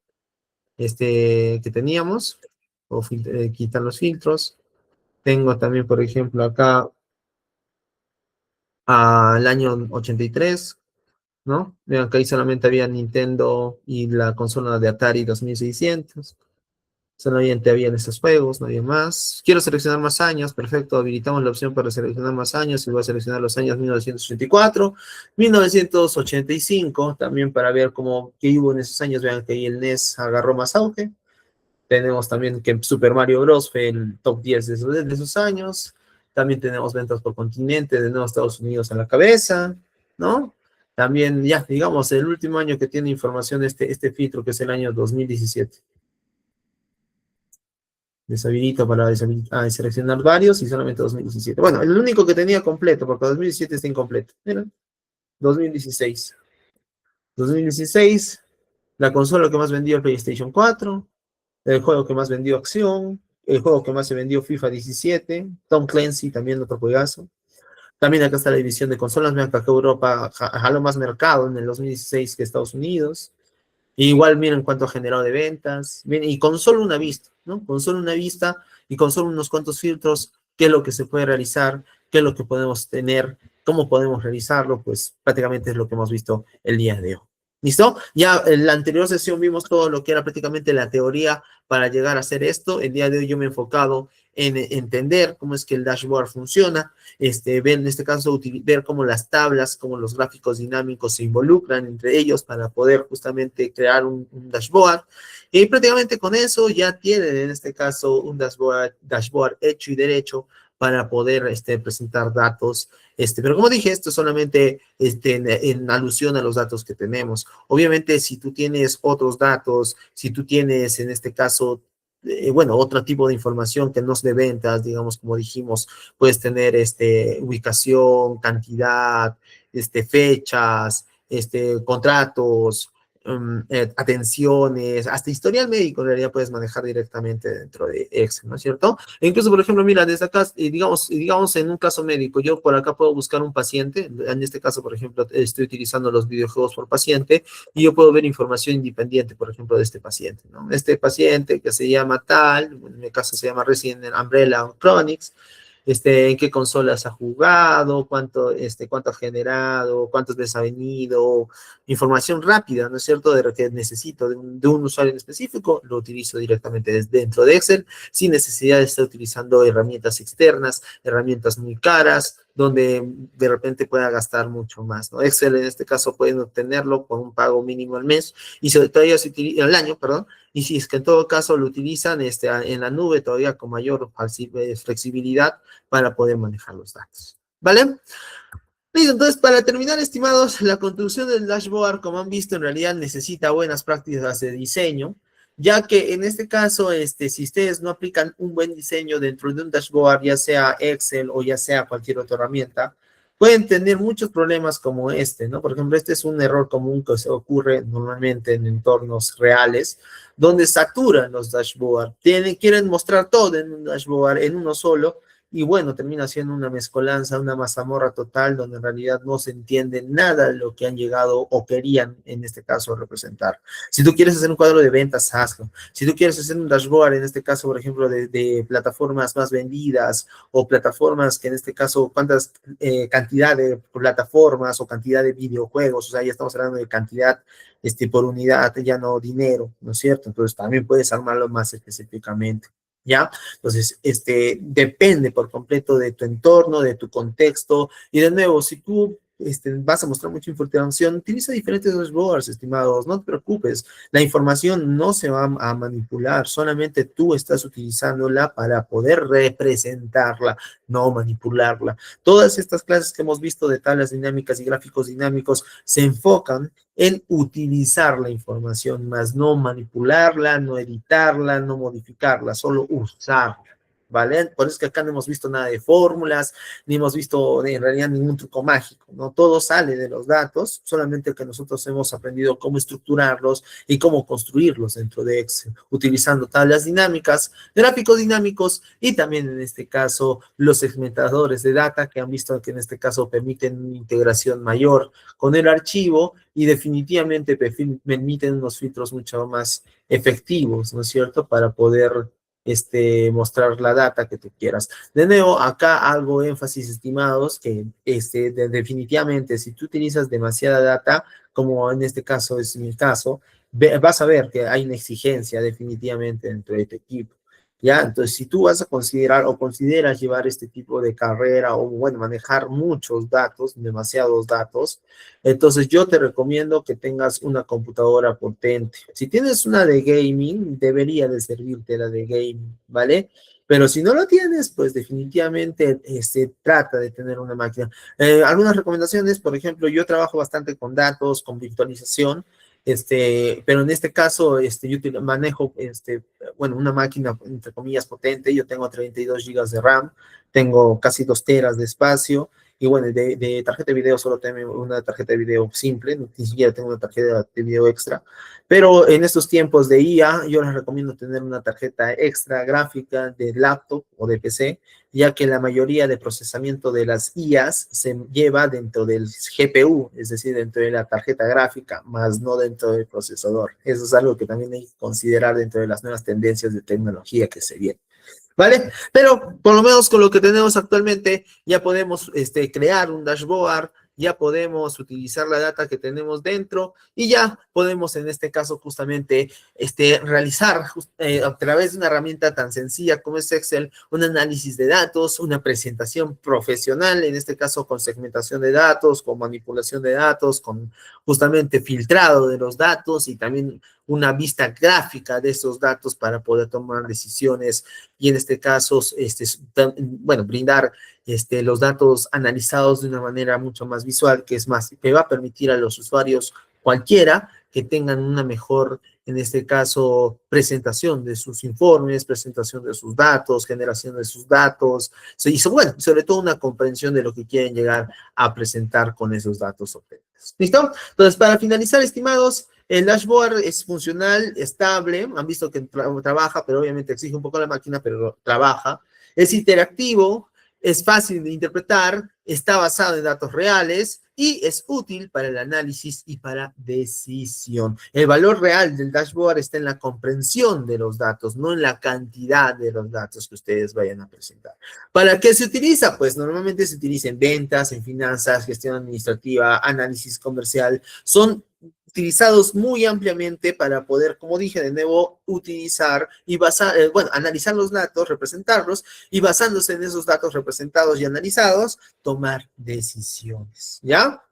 que teníamos, o quitar los filtros. Tengo también, por ejemplo, acá al año 83, ¿no? Vean que ahí solamente había Nintendo y la consola de Atari 2600. Solamente habían estos juegos, no había más. Quiero seleccionar más años, perfecto. Habilitamos la opción para seleccionar más años y voy a seleccionar los años 1984, 1985, también para ver cómo qué hubo en esos años. Vean que ahí el NES agarró más auge. Tenemos también que Super Mario Bros. Fue el top 10 de esos años. También tenemos ventas por continente, de nuevo Estados Unidos en la cabeza, ¿no? También, ya, digamos, el último año que tiene información este filtro, que es el año 2017. Deshabilito para seleccionar varios y solamente 2017. Bueno, el único que tenía completo, porque 2017 está incompleto. Miren, 2016. 2016, la consola que más vendió el PlayStation 4, el juego que más vendió Acción, el juego que más se vendió FIFA 17, Tom Clancy también otro juegazo. También acá está la división de consolas, vean que acá Europa jaló más mercado en el 2016 que Estados Unidos. Igual miren cuánto ha generado de ventas, y con solo una vista, ¿no? Con solo una vista y con solo unos cuantos filtros, qué es lo que se puede realizar, qué es lo que podemos tener, cómo podemos realizarlo, pues prácticamente es lo que hemos visto el día de hoy. ¿Listo? Ya en la anterior sesión vimos todo lo que era prácticamente la teoría para llegar a hacer esto. El día de hoy yo me he enfocado en entender cómo es que el dashboard funciona, ver en este caso, ver cómo las tablas, cómo los gráficos dinámicos se involucran entre ellos para poder justamente crear un dashboard. Y prácticamente con eso ya tienen en este caso un dashboard hecho y derecho para poder presentar datos. Pero como dije, esto es solamente en alusión a los datos que tenemos. Obviamente, si tú tienes otros datos, si tú tienes en este caso bueno, otro tipo de información que no es de ventas, digamos, como dijimos, puedes tener ubicación, cantidad, fechas, contratos, atenciones, hasta historial médico en realidad puedes manejar directamente dentro de Excel, ¿no es cierto? E incluso, por ejemplo, mira, desde acá, digamos en un caso médico, yo por acá puedo buscar un paciente, en este caso, por ejemplo, estoy utilizando los videojuegos por paciente, y yo puedo ver información independiente, por ejemplo, de este paciente, ¿no? Este paciente que se llama tal, en mi caso se llama Resident Umbrella Chronicles, en qué consolas ha jugado, cuánto ha generado, cuántas veces ha venido, información rápida, ¿no es cierto?, de lo que necesito de un usuario en específico, lo utilizo directamente desde dentro de Excel, sin necesidad de estar utilizando herramientas externas, herramientas muy caras, donde de repente pueda gastar mucho más, ¿no? Excel en este caso pueden obtenerlo con un pago mínimo al mes, y todavía se utiliza, al año, perdón, y si es que en todo caso lo utilizan en la nube todavía con mayor flexibilidad para poder manejar los datos, ¿vale? Listo, entonces para terminar, estimados, la construcción del dashboard, como han visto, en realidad necesita buenas prácticas de diseño, ya que en este caso, si ustedes no aplican un buen diseño dentro de un dashboard, ya sea Excel o ya sea cualquier otra herramienta, pueden tener muchos problemas como ¿no? Por ejemplo, este es un error común que se ocurre normalmente en entornos reales, donde saturan los dashboards, quieren mostrar todo en un dashboard, en uno solo, y bueno, termina siendo una mezcolanza, una mazamorra total, donde en realidad no se entiende nada de lo que han llegado o querían, en este caso, representar. Si tú quieres hacer un cuadro de ventas, hazlo. Si tú quieres hacer un dashboard, en este caso, por ejemplo, de plataformas más vendidas, o plataformas que en este caso, cuántas cantidad de plataformas o cantidad de videojuegos, o sea, ya estamos hablando de cantidad por unidad, ya no dinero, ¿no es cierto? Entonces también puedes armarlo más específicamente. ¿Ya? Entonces, depende por completo de tu entorno, de tu contexto, y de nuevo, si tú vas a mostrar mucha información, utiliza diferentes dashboards, estimados, no te preocupes, la información no se va a manipular, solamente tú estás utilizándola para poder representarla, no manipularla. Todas estas clases que hemos visto de tablas dinámicas y gráficos dinámicos se enfocan en utilizar la información, más no manipularla, no editarla, no modificarla, solo usarla, ¿vale? Por eso es que acá no hemos visto nada de fórmulas, ni hemos visto en realidad ningún truco mágico, ¿no? Todo sale de los datos, solamente que nosotros hemos aprendido cómo estructurarlos y cómo construirlos dentro de Excel, utilizando tablas dinámicas, gráficos dinámicos y también en este caso los segmentadores de data que han visto que en este caso permiten una integración mayor con el archivo y definitivamente permiten unos filtros mucho más efectivos, ¿no es cierto?, para poder mostrar la data que tú quieras. De nuevo, acá hago énfasis, estimados, que definitivamente si tú utilizas demasiada data, como en este caso es mi caso, vas a ver que hay una exigencia definitivamente dentro de tu equipo. ¿Ya? Entonces, si tú vas a considerar o consideras llevar este tipo de carrera o, bueno, manejar muchos datos, demasiados datos, entonces yo te recomiendo que tengas una computadora potente. Si tienes una de gaming, debería de servirte la de gaming, ¿vale? Pero si no lo tienes, pues definitivamente trata de tener una máquina. Algunas recomendaciones, por ejemplo, yo trabajo bastante con datos, con virtualización, pero en este caso, yo manejo, bueno, una máquina, entre comillas, potente. Yo tengo 32 gigas de RAM, tengo casi 2 teras de espacio, y bueno, de tarjeta de video solo tengo una tarjeta de video simple, ni siquiera tengo una tarjeta de video extra. Pero en estos tiempos de IA, yo les recomiendo tener una tarjeta extra gráfica de laptop o de PC, ya que la mayoría de procesamiento de las IAs se lleva dentro del GPU, es decir, dentro de la tarjeta gráfica, más no dentro del procesador. Eso es algo que también hay que considerar dentro de las nuevas tendencias de tecnología que se vienen. ¿Vale? Pero por lo menos con lo que tenemos actualmente ya podemos crear un dashboard, ya podemos utilizar la data que tenemos dentro y ya podemos en este caso justamente realizar a través de una herramienta tan sencilla como es Excel, un análisis de datos, una presentación profesional, en este caso con segmentación de datos, con manipulación de datos, con justamente filtrado de los datos y también una vista gráfica de esos datos para poder tomar decisiones y en este caso, bueno, brindar los datos analizados de una manera mucho más visual, que es más, que va a permitir a los usuarios cualquiera que tengan una mejor en este caso, presentación de sus informes, presentación de sus datos, generación de sus datos, y bueno, sobre todo una comprensión de lo que quieren llegar a presentar con esos datos obtenidos. ¿Listo? Entonces, para finalizar, estimados, el dashboard es funcional, estable, han visto que trabaja, pero obviamente exige un poco la máquina, pero trabaja. Es interactivo, es fácil de interpretar, está basado en datos reales y es útil para el análisis y para decisión. El valor real del dashboard está en la comprensión de los datos, no en la cantidad de los datos que ustedes vayan a presentar. ¿Para qué se utiliza? Pues normalmente se utiliza en ventas, en finanzas, gestión administrativa, análisis comercial. Son utilizados muy ampliamente para poder, como dije de nuevo, utilizar y basar, bueno, analizar los datos, representarlos y basándose en esos datos representados y analizados, tomar decisiones, ¿ya?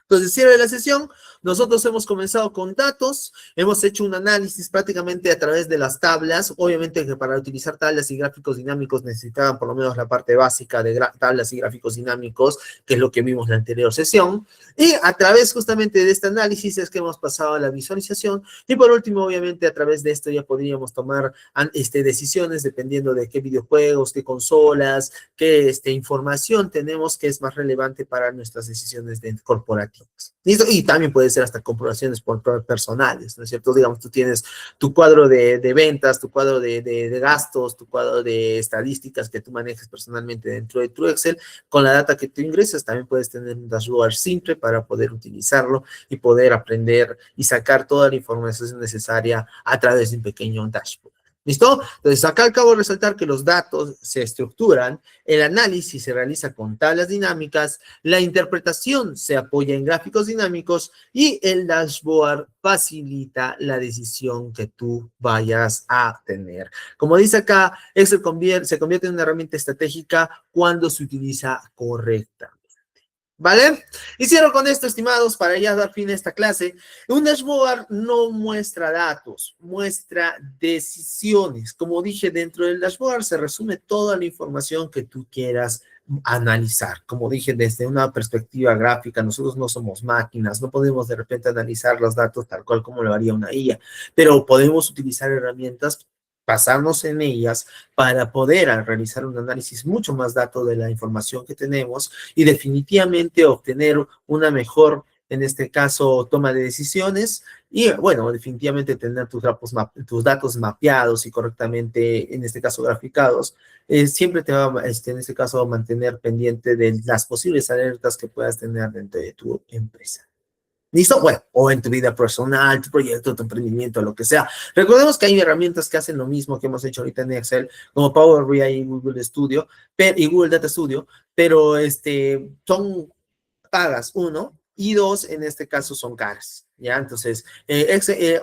Entonces, cierre la sesión. Nosotros hemos comenzado con datos, hemos hecho un análisis prácticamente a través de las tablas. Obviamente que para utilizar tablas y gráficos dinámicos necesitaban por lo menos la parte básica de tablas y gráficos dinámicos, que es lo que vimos en la anterior sesión. Y a través justamente de este análisis es que hemos pasado a la visualización. Y por último, obviamente, a través de esto ya podríamos tomar decisiones dependiendo de qué videojuegos, qué consolas, qué información tenemos que es más relevante para nuestras decisiones corporativas. ¿Listo? Y también puede ser hasta comprobaciones personales, ¿no es cierto? Digamos, tú tienes tu cuadro de ventas, tu cuadro de gastos, tu cuadro de estadísticas que tú manejas personalmente dentro de tu Excel. Con la data que tú ingresas, también puedes tener un dashboard simple para poder utilizarlo y poder aprender y sacar toda la información necesaria a través de un pequeño dashboard. ¿Listo? Entonces, acá acabo de resaltar que los datos se estructuran, el análisis se realiza con tablas dinámicas, la interpretación se apoya en gráficos dinámicos y el dashboard facilita la decisión que tú vayas a tener. Como dice acá, Excel se convierte en una herramienta estratégica cuando se utiliza correctamente. ¿Vale? Y cierro con esto, estimados, para ya dar fin a esta clase. Un dashboard no muestra datos, muestra decisiones. Como dije, dentro del dashboard se resume toda la información que tú quieras analizar. Como dije, desde una perspectiva gráfica, nosotros no somos máquinas, no podemos de repente analizar los datos tal cual como lo haría una IA, pero podemos utilizar herramientas, basarnos en ellas para poder realizar un análisis mucho más dato de la información que tenemos y definitivamente obtener una mejor, en este caso, toma de decisiones y, bueno, definitivamente tener tus datos mapeados y correctamente, en este caso, graficados. Siempre te va, en este caso, a mantener pendiente de las posibles alertas que puedas tener dentro de tu empresa. ¿Listo? Bueno, o en tu vida personal, tu proyecto, tu emprendimiento, lo que sea. Recordemos que hay herramientas que hacen lo mismo que hemos hecho ahorita en Excel, como Power BI y Google Studio, y Google Data Studio, pero son pagas, uno, y dos, en este caso, son caras. ¿Ya? Entonces,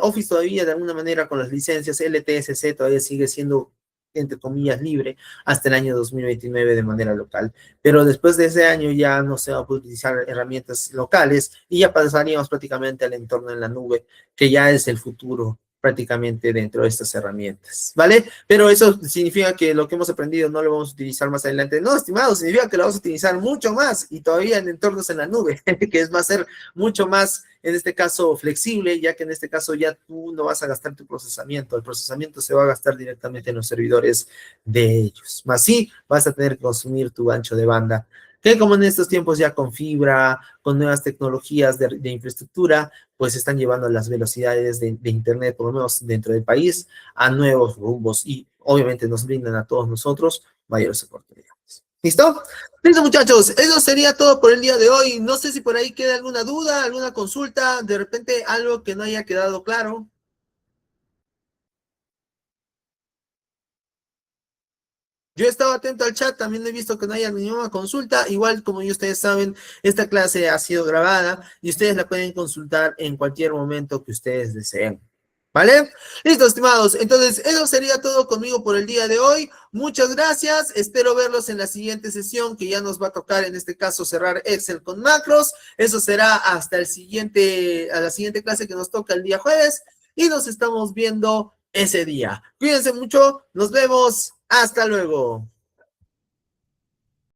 Office todavía, de alguna manera, con las licencias, LTSC todavía sigue siendo, entre comillas, libre hasta el año 2029 de manera local. Pero después de ese año ya no se va a poder utilizar herramientas locales y ya pasaríamos prácticamente al entorno en la nube, que ya es el futuro prácticamente dentro de estas herramientas, ¿vale? Pero eso significa que lo que hemos aprendido no lo vamos a utilizar más adelante. No, estimado, significa que lo vamos a utilizar mucho más y todavía en entornos en la nube, que va a ser mucho más, en este caso, flexible, ya que en este caso ya tú no vas a gastar tu procesamiento. El procesamiento se va a gastar directamente en los servidores de ellos. Más sí, vas a tener que consumir tu ancho de banda, que como en estos tiempos ya con fibra, con nuevas tecnologías de infraestructura, pues están llevando las velocidades de Internet, por lo menos dentro del país, a nuevos rumbos y obviamente nos brindan a todos nosotros mayores oportunidades. ¿Listo? Listo, muchachos. Eso sería todo por el día de hoy. No sé si por ahí queda alguna duda, alguna consulta, de repente algo que no haya quedado claro. Yo he estado atento al chat, también he visto que no haya ninguna consulta. Igual, como ustedes saben, esta clase ha sido grabada y ustedes la pueden consultar en cualquier momento que ustedes deseen. ¿Vale? Listo, estimados. Entonces, eso sería todo conmigo por el día de hoy. Muchas gracias. Espero verlos en la siguiente sesión, que ya nos va a tocar, en este caso, cerrar Excel con macros. Eso será hasta a la siguiente clase que nos toca el día jueves. Y nos estamos viendo ese día. Cuídense mucho. Nos vemos. Hasta luego.